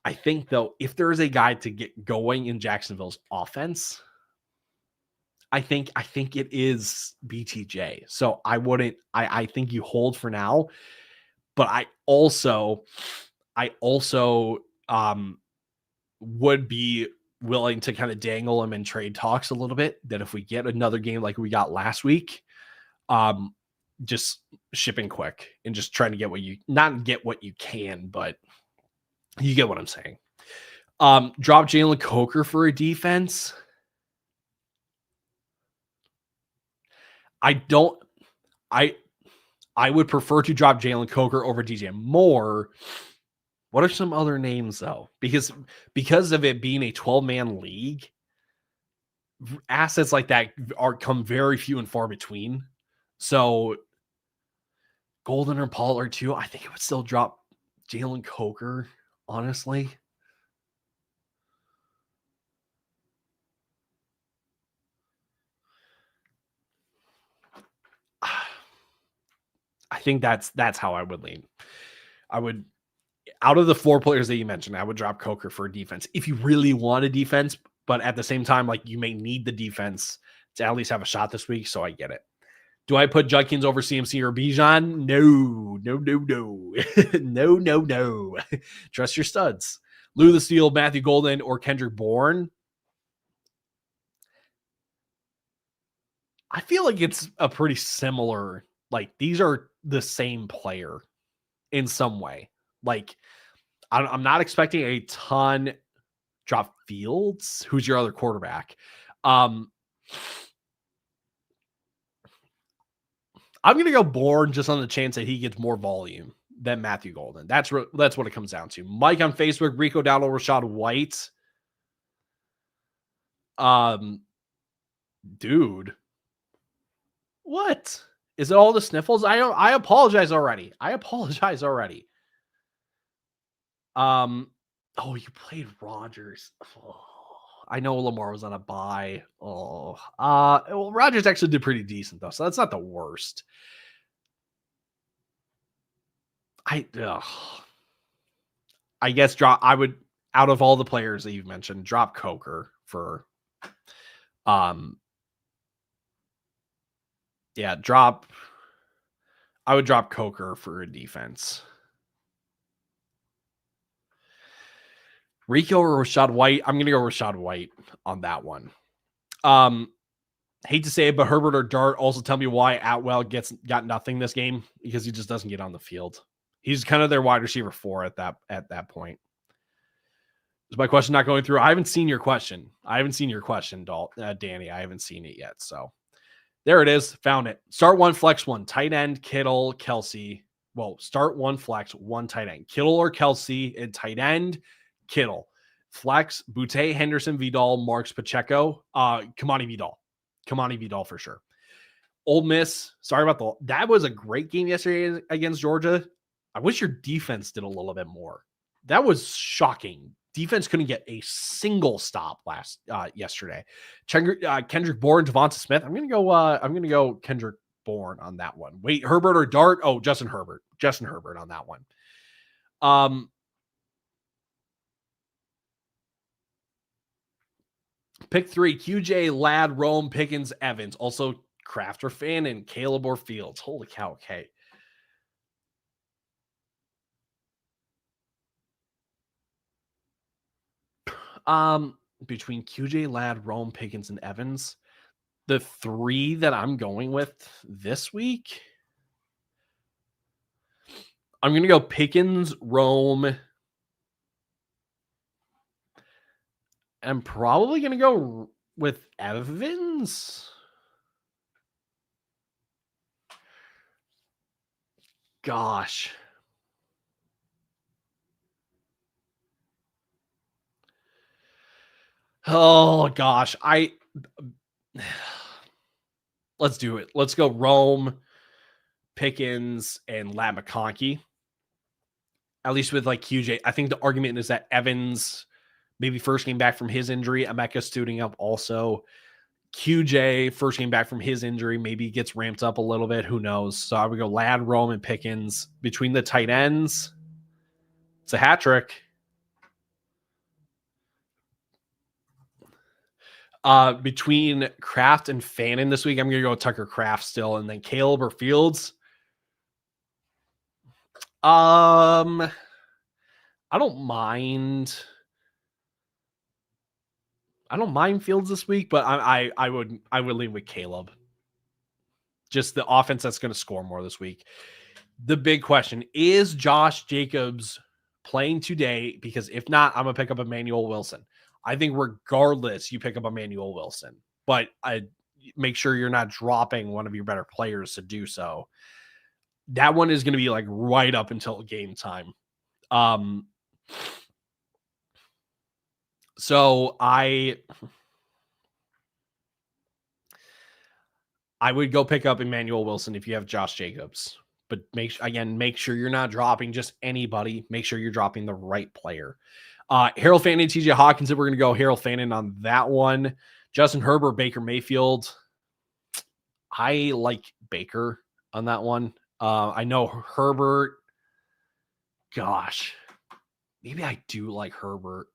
I think though, if there is a guy to get going in Jacksonville's offense, I think it is BTJ. So I wouldn't. I think you hold for now, but I also would be willing to kind of dangle him in trade talks a little bit. That if we get another game like we got last week, just shipping quick and just trying to get what you not get what you can, but you get what I'm saying. Drop Jalen Coker for a defense. I would prefer to drop Jalen Coker over DJ Moore. What are some other names though? Because of it being a 12-man league, assets like that come very few and far between. So Golden or Pollard too, I think it would still drop Jalen Coker, honestly. I think that's how I would lean. I would, out of the 4 players that you mentioned, I would drop Coker for a defense. If you really want a defense, but at the same time, like you may need the defense to at least have a shot this week. So I get it. Do I put Judkins over CMC or Bijan? No. No. Trust your studs. Lou the Steel, Matthew Golden, or Kendrick Bourne. I feel like it's a pretty similar, like these are the same player in some way. Like I'm not expecting a ton. Drop Fields, who's your other quarterback. I'm going to go Bourne just on the chance that he gets more volume than Matthew Golden. That's what it comes down to. Mike on Facebook, Rico Dowdle, Rachaad White. Dude, what is it? All the sniffles? I apologize already. Oh, you played Rodgers. Oh, I know Lamar was on a bye. Oh, well, Rodgers actually did pretty decent though, so that's not the worst. I guess I would, out of all the players that you've mentioned, drop Coker for I would drop Coker for a defense. Rico or Rachaad White? I'm gonna go Rachaad White on that one. Hate to say it, but Herbert or Dart. Also tell me why Atwell got nothing this game, because he just doesn't get on the field. He's kind of their wide receiver 4 at that point. Is my question not going through? I haven't seen your question. Danny. I haven't seen it yet. So there it is. Found it. Start 1, flex 1. Tight end, Kittle, Kelsey. Well, start 1, flex 1 tight end. Kittle or Kelsey, and tight end, Kittle. Flex, Boutte, Henderson, Vidal, Marks, Pacheco, Kamani Vidal for sure. Ole Miss, sorry about that was a great game yesterday against Georgia. I wish your defense did a little bit more. That was shocking. Defense couldn't get a single stop yesterday. Kendrick Bourne, Devonta Smith. I'm gonna go Kendrick Bourne on that one. Wait, Herbert or Dart? Oh, Justin Herbert on that one. Pick 3, QJ, Ladd, Rome, Pickens, Evans. Also Crafter fan and Caleb or Fields. Holy cow. Okay. Between QJ, Ladd, Rome, Pickens, and Evans, the 3 that I'm going with this week, I'm going to go Pickens, Rome. I'm probably going to go with Evans. Gosh. Oh, gosh. Let's do it. Let's go Rome, Pickens, and Ladd McConkey. At least with like QJ. I think the argument is that Evans maybe first game back from his injury. Emeka suiting up also. QJ, first game back from his injury, maybe gets ramped up a little bit. Who knows? So I would go Ladd, Rome, and Pickens. Between the tight ends, it's a hat trick. Between Kraft and Fannin this week, I'm going to go Tucker Kraft still, and then Caleb or Fields. I don't mind Fields this week, but I would lean with Caleb. Just the offense that's going to score more this week. The big question is Josh Jacobs playing today? Because if not, I'm gonna pick up Emmanuel Wilson. I think regardless, you pick up Emmanuel Wilson, but I make sure you're not dropping one of your better players to do so. That one is going to be like right up until game time. So I would go pick up Emmanuel Wilson if you have Josh Jacobs, but make sure you're not dropping just anybody. Make sure you're dropping the right player. Harold Fannin, TJ Hawkins, we're going to go Harold Fannin on that one. Justin Herbert, Baker Mayfield. I like Baker on that one. I know Herbert. Gosh, maybe I do like Herbert.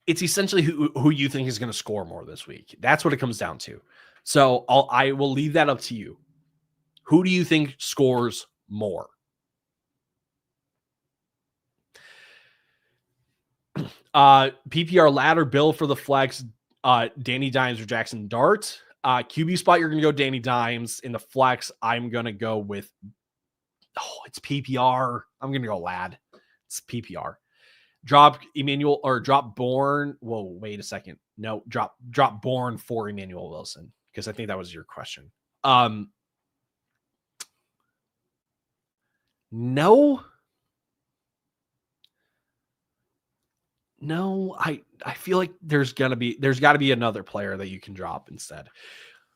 It's essentially who you think is going to score more this week. That's what it comes down to. So I will leave that up to you. Who do you think scores more? PPR ladder, Bill for the flex, Danny Dimes or Jackson Dart. QB spot, you're going to go Danny Dimes. In the flex, I'm going to go with, it's PPR. I'm going to go Lad. It's PPR. Drop Emmanuel or drop Bourne. Whoa, wait a second. No, drop Bourne for Emmanuel Wilson, because I think that was your question. No, I feel like there's got to be another player that you can drop instead.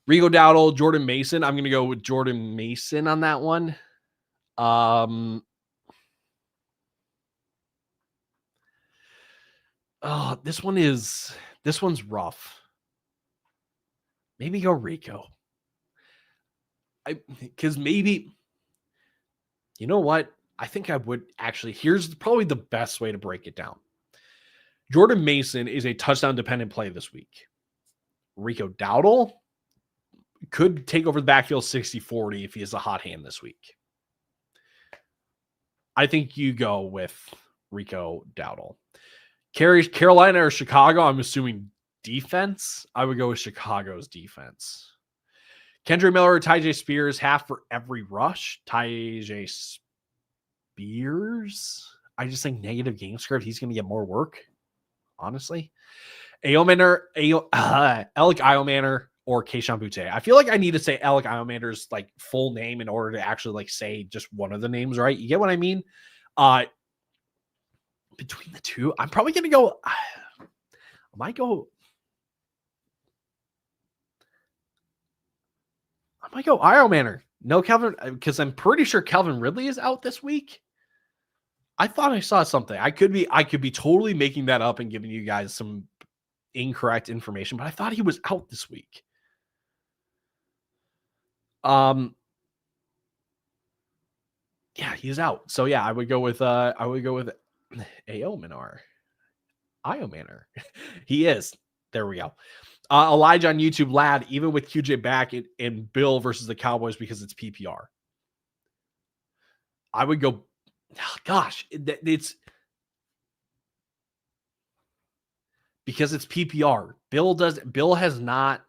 Rico Dowdle, Jordan Mason. I'm going to go with Jordan Mason on that one. This one's rough. Maybe go Rico. Because maybe, you know what? I think I would actually, here's probably the best way to break it down. Jordan Mason is a touchdown dependent play this week. Rico Dowdle could take over the backfield 60-40 if he has a hot hand this week. I think you go with Rico Dowdle. Carolina or Chicago, I'm assuming defense. I would go with Chicago's defense. Kendra Miller or Tyjae Spears, half for every rush. Tyjae Spears. I just think negative game script. He's going to get more work, honestly. Alec Iomanner or Keishon Butte. I feel like I need to say Alec Iomanner's like full name in order to actually like say just one of the names, right? You get what I mean? Between the two, I'm probably going to go. I might go Iomanner. No, Calvin, because I'm pretty sure Calvin Ridley is out this week. I thought I saw something. I could be totally making that up and giving you guys some incorrect information, but I thought he was out this week. Yeah, he's out. So yeah, I would go with Iomanner. He is. There we go. Elijah on YouTube, Lad, even with QJ back in Bill versus the Cowboys because it's PPR. I would go, gosh, it's because it's PPR. Bill has not,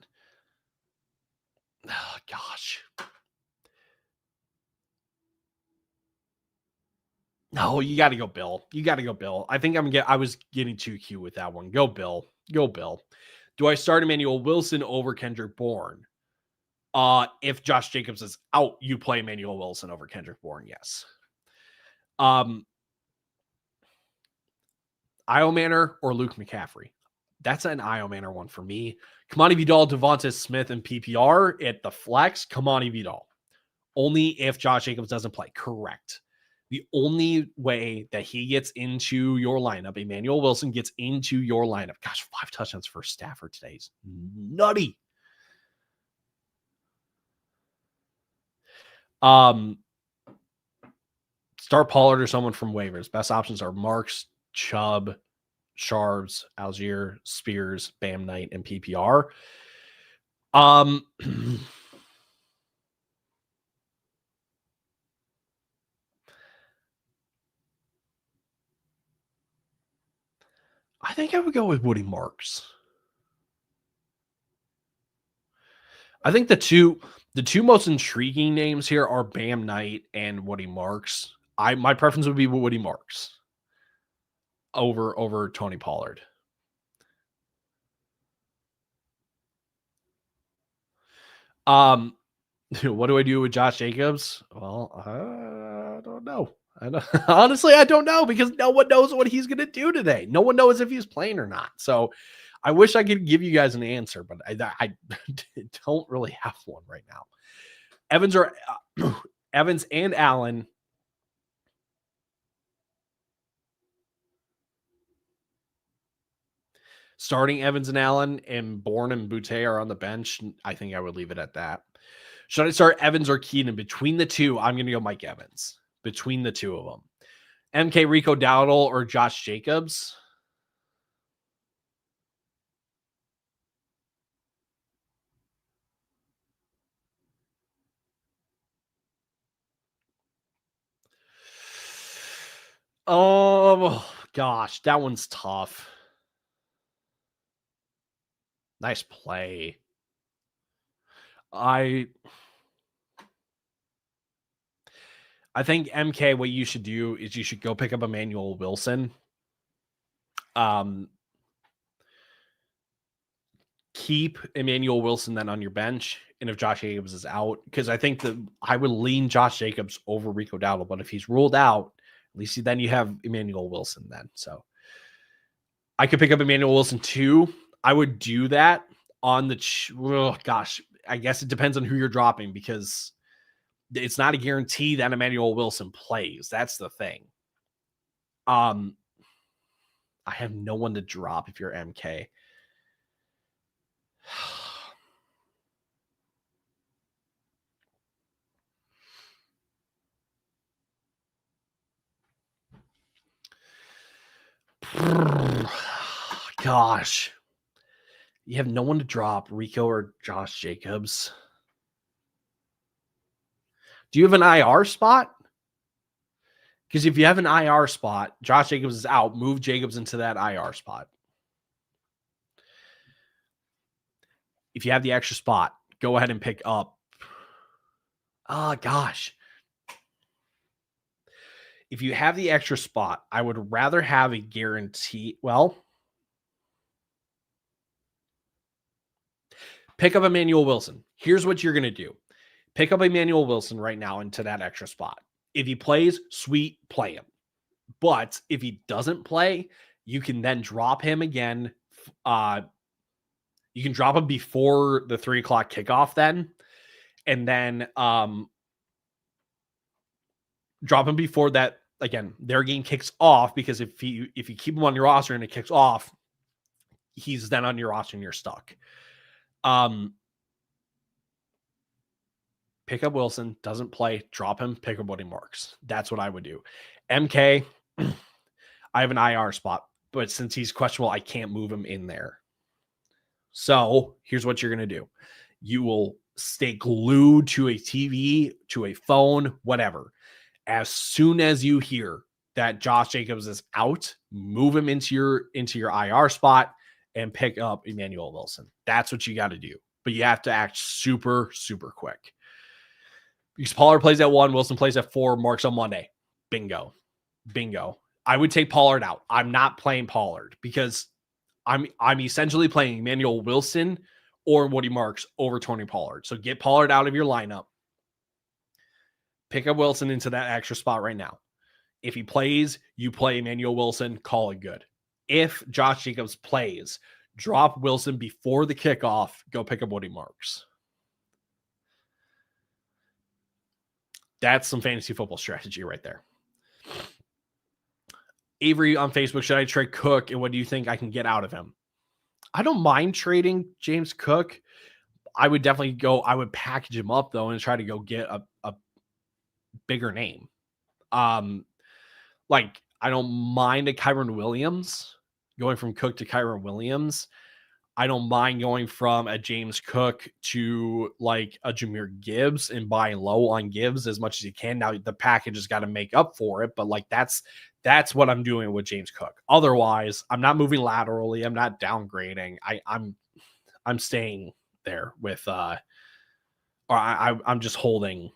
gosh. No, you got to go Bill. I think I was getting too cute with that one. Go Bill. Do I start Emmanuel Wilson over Kendrick Bourne? If Josh Jacobs is out, you play Emmanuel Wilson over Kendrick Bourne. Yes. Iomanner or Luke McCaffrey? That's an Iomanner one for me. Kamani Vidal, Devonta Smith, and PPR at the flex. Kamani Vidal. Only if Josh Jacobs doesn't play. Correct. The only way that he gets into your lineup, Emmanuel Wilson gets into your lineup. Gosh, 5 touchdowns for Stafford today is nutty. Start Pollard or someone from waivers. Best options are Marks, Chubb, Sharps, Algier, Spears, Bam Knight, and PPR. I think I would go with Woody Marks. I think the two most intriguing names here are Bam Knight and Woody Marks. My preference would be Woody Marks over Tony Pollard. What do I do with Josh Jacobs? Well, I don't know. Honestly, I don't know because no one knows what he's going to do today. No one knows if he's playing or not. So I wish I could give you guys an answer, but I don't really have one right now. Evans and Allen. Starting Evans and Allen and Bourne and Boutte are on the bench. I think I would leave it at that. Should I start Evans or Keenan? Between the two, I'm going to go Mike Evans. Between the two of them. MK, Rico Dowdle, or Josh Jacobs? Oh, gosh. That one's tough. Nice play. I think MK, what you should do is you should go pick up Emmanuel Wilson. Keep Emmanuel Wilson then on your bench. And if Josh Jacobs is out, because I think that I would lean Josh Jacobs over Rico Dowdle, but if he's ruled out, at least then you have Emmanuel Wilson then. So I could pick up Emmanuel Wilson too. I would do that on the, gosh, I guess it depends on who you're dropping because it's not a guarantee that Emmanuel Wilson plays. That's the thing. I have no one to drop if you're MK. Gosh. You have no one to drop, Rico or Josh Jacobs. Do you have an IR spot? Because if you have an IR spot, Josh Jacobs is out. Move Jacobs into that IR spot. If you have the extra spot, go ahead and pick up. Oh, gosh. If you have the extra spot, I would rather have a guarantee. Well, pick up Emmanuel Wilson. Here's what you're going to do. Pick up Emmanuel Wilson right now into that extra spot. If he plays, sweet, play him. But if he doesn't play, you can then drop him again. You can drop him before the 3:00 kickoff then. And then drop him before that. Again, their game kicks off because if you keep him on your roster and it kicks off, he's then on your roster and you're stuck. Pick up Wilson, doesn't play, drop him, pick up Woody Marks. That's what I would do. MK, I have an IR spot, but since he's questionable, I can't move him in there. So here's what you're going to do. You will stay glued to a TV, to a phone, whatever. As soon as you hear that Josh Jacobs is out, move him into your IR spot and pick up Emmanuel Wilson. That's what you got to do. But you have to act super, super quick. Because Pollard plays at 1, Wilson plays at 4, Marks on Monday. Bingo. I would take Pollard out. I'm not playing Pollard because I'm essentially playing Emmanuel Wilson or Woody Marks over Tony Pollard. So get Pollard out of your lineup. Pick up Wilson into that extra spot right now. If he plays, you play Emmanuel Wilson, call it good. If Josh Jacobs plays, drop Wilson before the kickoff, go pick up Woody Marks. That's some fantasy football strategy right there. Avery on Facebook, should I trade Cook, and what do you think I can get out of him? I don't mind trading James Cook. I would definitely I would package him up though and try to go get a bigger name. Like I don't mind a Kyron Williams, going from Cook to Kyron Williams. I don't mind going from a James Cook to like a Jahmyr Gibbs and buying low on Gibbs as much as you can. Now the package has got to make up for it, but like that's what I'm doing with James Cook. Otherwise, I'm not moving laterally. I'm not downgrading. I'm staying there with I'm just holding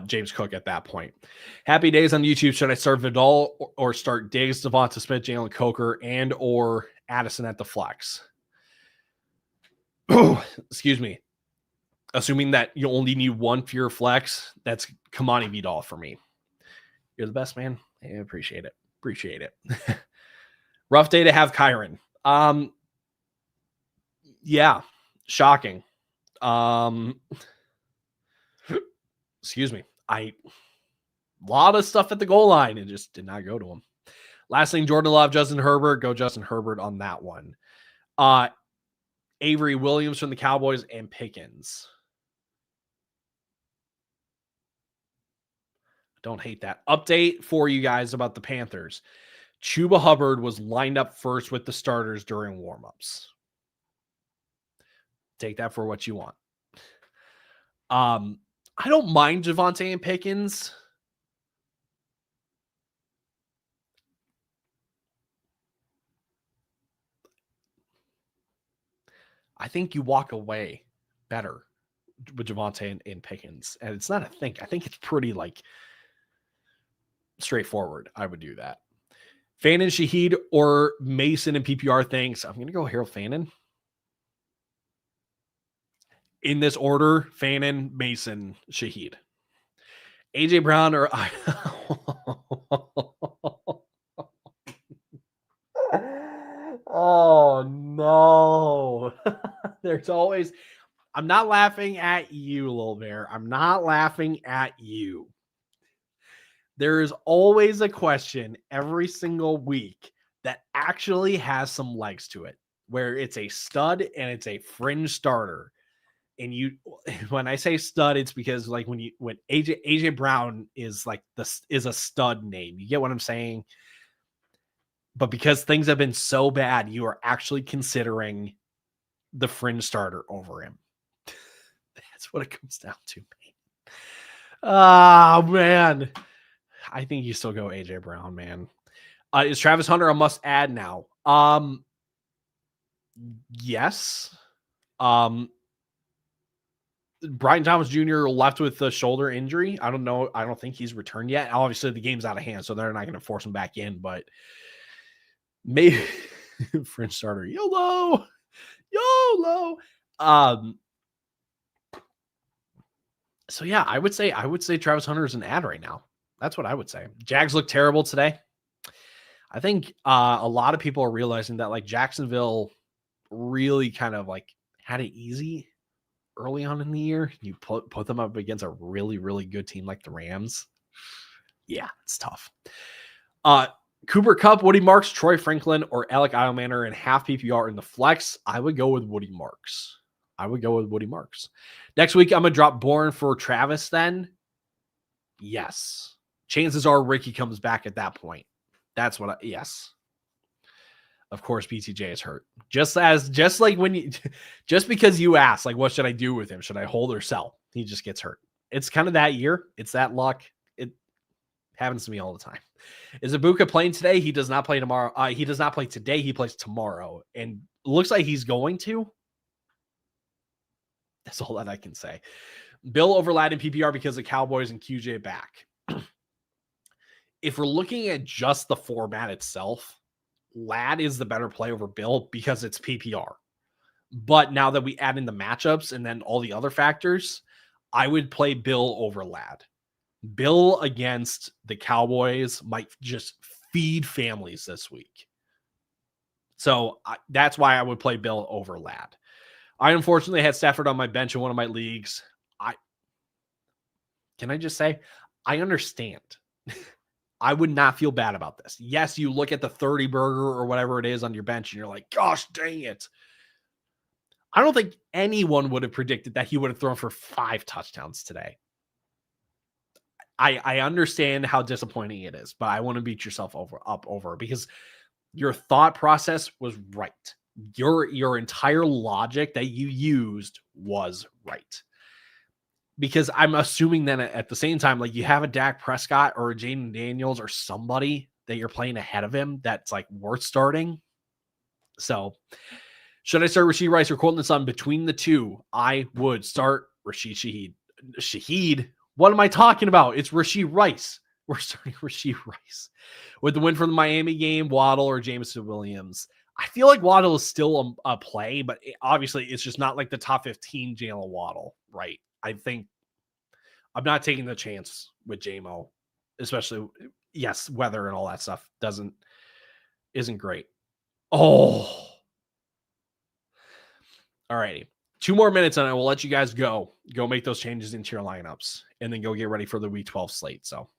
James Cook at that point. Happy days on YouTube. Should I start Vidal or start Diggs, Devonta Smith, Jalen Coker, and or Addison at the flex? Excuse me. Assuming that you only need one for your flex, that's Kamani Vidal for me. You're the best, man. I appreciate it. Appreciate it. Rough day to have Kyron. Yeah, shocking. Excuse me. A lot of stuff at the goal line and just did not go to him. Last thing, Jordan Love, Justin Herbert. Go Justin Herbert on that one. Avery Williams from the Cowboys and Pickens. Don't hate that. Update for you guys about the Panthers. Chuba Hubbard was lined up first with the starters during warmups. Take that for what you want. I don't mind Javonte and Pickens. I think you walk away better with Javonte and Pickens. And it's not a think. I think it's pretty like straightforward. I would do that. Fannin, Shaheed, or Mason and PPR things. I'm going to go Harold Fannin. In this order, Fannin, Mason, Shaheed. AJ Brown or oh no. There's always I'm not laughing at you, Lil Bear. I'm not laughing at you. There is always a question every single week that actually has some legs to it, where it's a stud and it's a fringe starter. And you, when I say stud, it's because like when AJ Brown is like is a stud name. You get what I'm saying? But because things have been so bad, you are actually considering the fringe starter over him. That's what it comes down to. Oh man. I think you still go AJ Brown, man. Is Travis Hunter a must add now? Yes. Brian Thomas Jr. left with a shoulder injury. I don't know. I don't think he's returned yet. Obviously, the game's out of hand, so they're not going to force him back in. But maybe French starter, YOLO. So yeah, I would say Travis Hunter is an ad right now. That's what I would say. Jags look terrible today. I think a lot of people are realizing that like Jacksonville really kind of like had it easy early on in the year. You put them up against a really, really good team like the Rams. Yeah, it's tough. Cooper Kupp, Woody Marks, Troy Franklin, or Alec Eilmaner in half PPR in the flex. I would go with Woody Marks. Next week, I'm going to drop Bourne for Travis then. Yes. Chances are Ricky comes back at that point. That's what yes. Of course, BTJ is hurt. Just because you asked, like, what should I do with him? Should I hold or sell? He just gets hurt. It's kind of that year. It's that luck. It happens to me all the time. Is Ibuka playing today? He does not play tomorrow. He does not play today. He plays tomorrow. And looks like he's going to. That's all that I can say. Bill over Lad in PPR because the Cowboys and QJ back. If we're looking at just the format itself, Lad is the better play over Bill because it's PPR. But now that we add in the matchups and then all the other factors, I would play Bill over Lad. Bill against the Cowboys might just feed families this week. So that's why I would play Bill over Lad. I unfortunately had Stafford on my bench in one of my leagues. Can I just say, I understand. I would not feel bad about this. Yes, you look at the 30 burger or whatever it is on your bench and you're like, gosh, dang it. I don't think anyone would have predicted that he would have thrown for 5 touchdowns today. I understand how disappointing it is, but I want to beat yourself up over because your thought process was right. Your entire logic that you used was right. Because I'm assuming that at the same time, like you have a Dak Prescott or a Jaden Daniels or somebody that you're playing ahead of him that's like worth starting. So should I start Rashee Rice or Courtland Sutton? Between the two, I would start Rashid Shaheed. Shaheed? What am I talking about? It's Rashee Rice. We're starting Rashee Rice. With the win from the Miami game, Waddle or Jameson Williams. I feel like Waddle is still a play, but obviously it's just not like the top 15 Jalen Waddle, right? I think I'm not taking the chance with JMO, especially, yes, weather and all that stuff isn't great. Oh, all righty. 2 more minutes and I will let you guys go make those changes into your lineups and then go get ready for the week 12 slate. So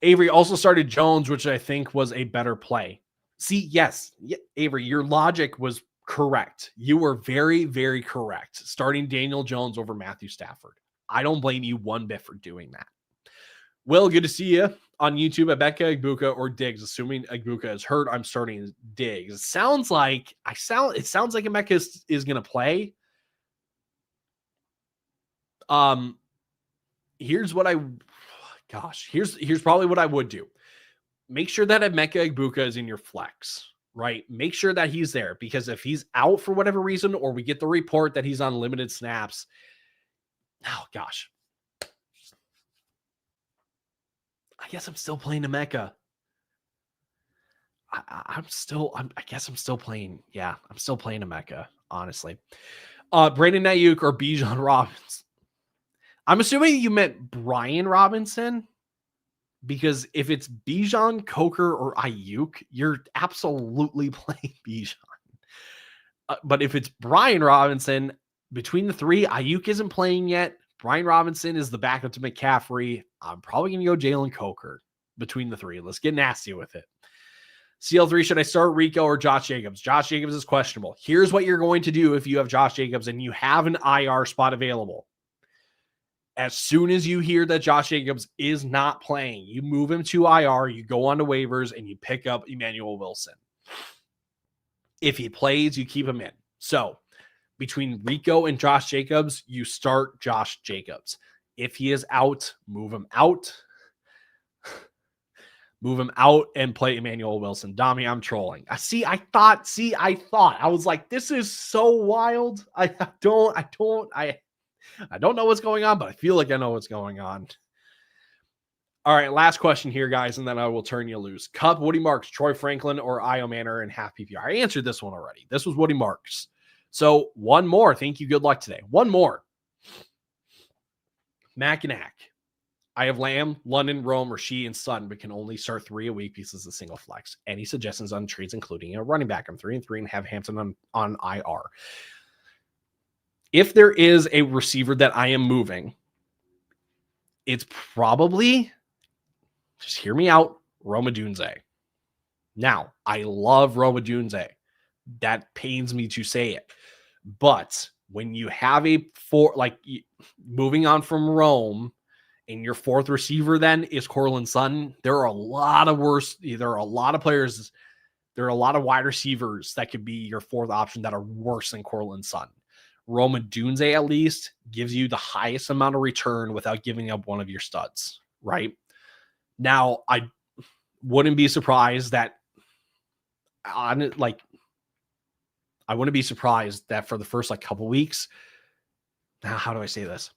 Avery also started Jones, which I think was a better play. See, yes, Avery, your logic was correct. You were very, very correct. Starting Daniel Jones over Matthew Stafford. I don't blame you one bit for doing that. Will, good to see you on YouTube at Becca, Igbuka, or Diggs. Assuming Igbuka is hurt, I'm starting Diggs. It sounds like Emeka is going to play. Here's probably what I would do. Make sure that Emeka Igbuka is in your flex, right? Make sure that he's there because if he's out for whatever reason, or we get the report that he's on limited snaps, oh gosh. I guess I'm still playing Emeka. I guess I'm still playing. Yeah, I'm still playing Emeka, honestly. Brandon Ayuk or Bijan Robinson. I'm assuming you meant Brian Robinson, because if it's Bijan, Coker, or Ayuk, you're absolutely playing Bijan. But if it's Brian Robinson, between the 3, Ayuk isn't playing yet. Brian Robinson is the backup to McCaffrey. I'm probably going to go Jalen Coker between the 3. Let's get nasty with it. CL3, should I start Rico or Josh Jacobs? Josh Jacobs is questionable. Here's what you're going to do if you have Josh Jacobs and you have an IR spot available. As soon as you hear that Josh Jacobs is not playing, you move him to IR, you go on to waivers, and you pick up Emmanuel Wilson. If he plays, you keep him in. So between Rico and Josh Jacobs, you start Josh Jacobs. If he is out, move him out. Move him out and play Emmanuel Wilson. Dami, I'm trolling. I thought. I was like, this is so wild. I don't know what's going on, but I feel like I know what's going on. All right, last question here, guys, and then I will turn you loose. Cup, Woody Marks, Troy Franklin, or Io Manor in half PPR. I answered this one already. This was Woody Marks. So one more. Thank you. Good luck today. One more. Mac and Ack. I have Lamb, London, Rome, Rasheed, and Sutton, but can only start 3 a week pieces of single flex. Any suggestions on trades, including a running back? I'm 3-3 and have Hampton on IR. If there is a receiver that I am moving, it's probably, just hear me out, Rome Odunze. Now, I love Rome Odunze. That pains me to say it. But when you have moving on from Rome, and your 4th receiver then is Courtland Sutton, there are a lot of players, there are a lot of wide receivers that could be your 4th option that are worse than Courtland Sutton. Rome Odunze at least gives you the highest amount of return without giving up one of your studs, right? Now, I wouldn't be surprised that I wouldn't be surprised that for the first couple weeks, now how do I say this?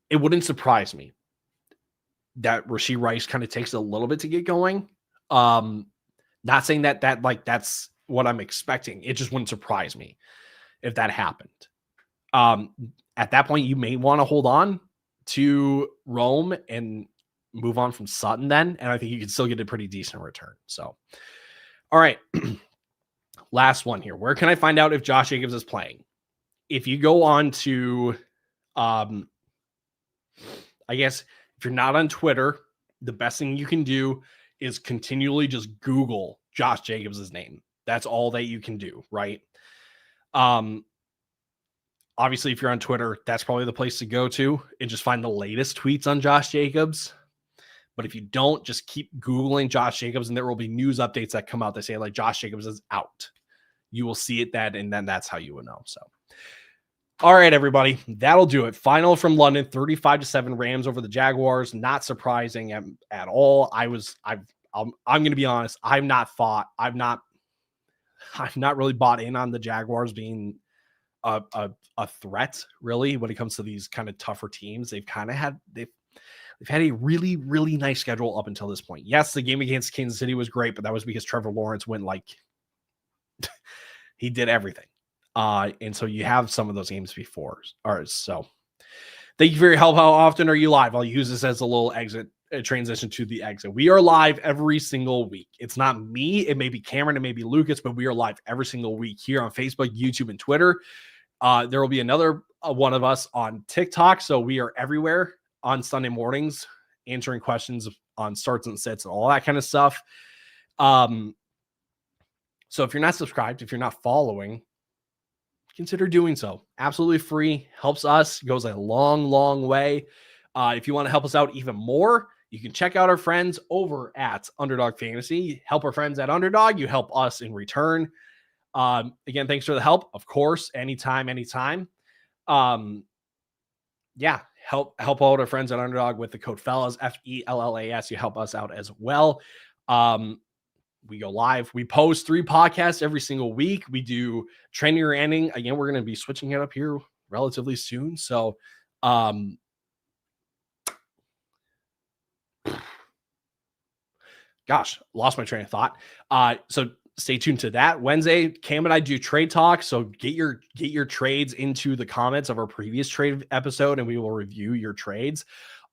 It wouldn't surprise me that Rashee Rice kind of takes a little bit to get going. Not saying that that's what I'm expecting. It just wouldn't surprise me if that happened. At that point, you may want to hold on to Rome and move on from Sutton then. And I think you can still get a pretty decent return. So, all right. Last one here. Where can I find out if Josh Jacobs is playing? If you go on to, I guess if you're not on Twitter, the best thing you can do is continually just Google Josh Jacobs' name. That's all that you can do, right? Obviously, if you're on Twitter, that's probably the place to go to and just find the latest tweets on Josh Jacobs. But if you don't, just keep Googling Josh Jacobs, and there will be news updates that come out that say, like, Josh Jacobs is out. You will see it then, and then that's how you will know. So, all right, everybody, that'll do it. Final from London, 35-7 Rams over the Jaguars. Not surprising at all. I'm going to be honest. I've not really bought in on the Jaguars being a threat, really, when it comes to these kind of tougher teams. They've had a really, really nice schedule up until this point. Yes, the game against Kansas City was great, but that was because Trevor Lawrence went like he did everything. And so you have some of those games before ours. So thank you for your help. How often are you live? I'll use this as a little transition to the exit. We are live every single week. It's not me. It may be Cameron. It may be Lucas, but we are live every single week here on Facebook, YouTube, and Twitter. There will be another one of us on TikTok. So we are everywhere on Sunday mornings, answering questions on starts and sits and all that kind of stuff. So if you're not subscribed, if you're not following, consider doing so. Absolutely free. Helps us. Goes a long, long way. If you want to help us out even more, you can check out our friends over at Underdog Fantasy. Help our friends at Underdog. You help us in return. Again, thanks for the help. Of course, anytime. Yeah, help out our friends at Underdog with the code FELLAS, FELLAS. You help us out as well. We go live. We post 3 podcasts every single week. We do training or ending. Again, we're going to be switching it up here relatively soon. So, gosh, lost my train of thought. So stay tuned to that. Wednesday, Cam and I do trade talk. So get your trades into the comments of our previous trade episode, and we will review your trades.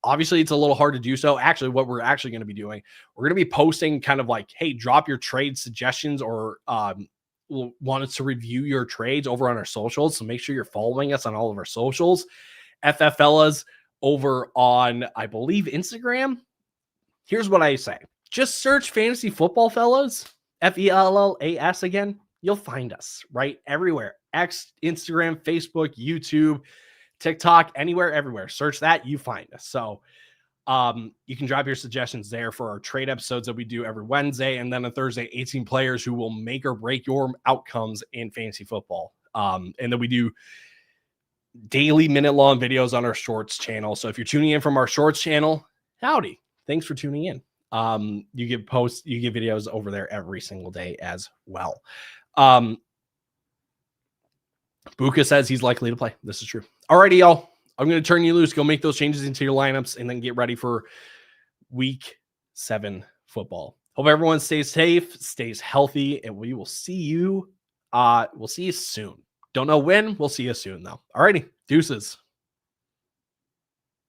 Obviously, it's a little hard to do so. Actually, what we're actually going to be doing, we're going to be posting kind of like, hey, drop your trade suggestions or want us to review your trades over on our socials. So make sure you're following us on all of our socials. FFLas over on, I believe, Instagram. Here's what I say. Just search Fantasy Football Fellas, FELLAS again. You'll find us right everywhere. X, Instagram, Facebook, YouTube, TikTok, anywhere, everywhere. Search that, you find us. So you can drop your suggestions there for our trade episodes that we do every Wednesday. And then on Thursday, 18 players who will make or break your outcomes in fantasy football. And then we do daily minute-long videos on our Shorts channel. So if you're tuning in from our Shorts channel, howdy. Thanks for tuning in. You get videos over there every single day as well. Buka says he's likely to play. This is true. Alrighty, y'all. I'm going to turn you loose. Go make those changes into your lineups and then get ready for week 7 football. Hope everyone stays safe, stays healthy, and we will see you. We'll see you soon. Don't know when. We'll see you soon, though. Alrighty. Deuces.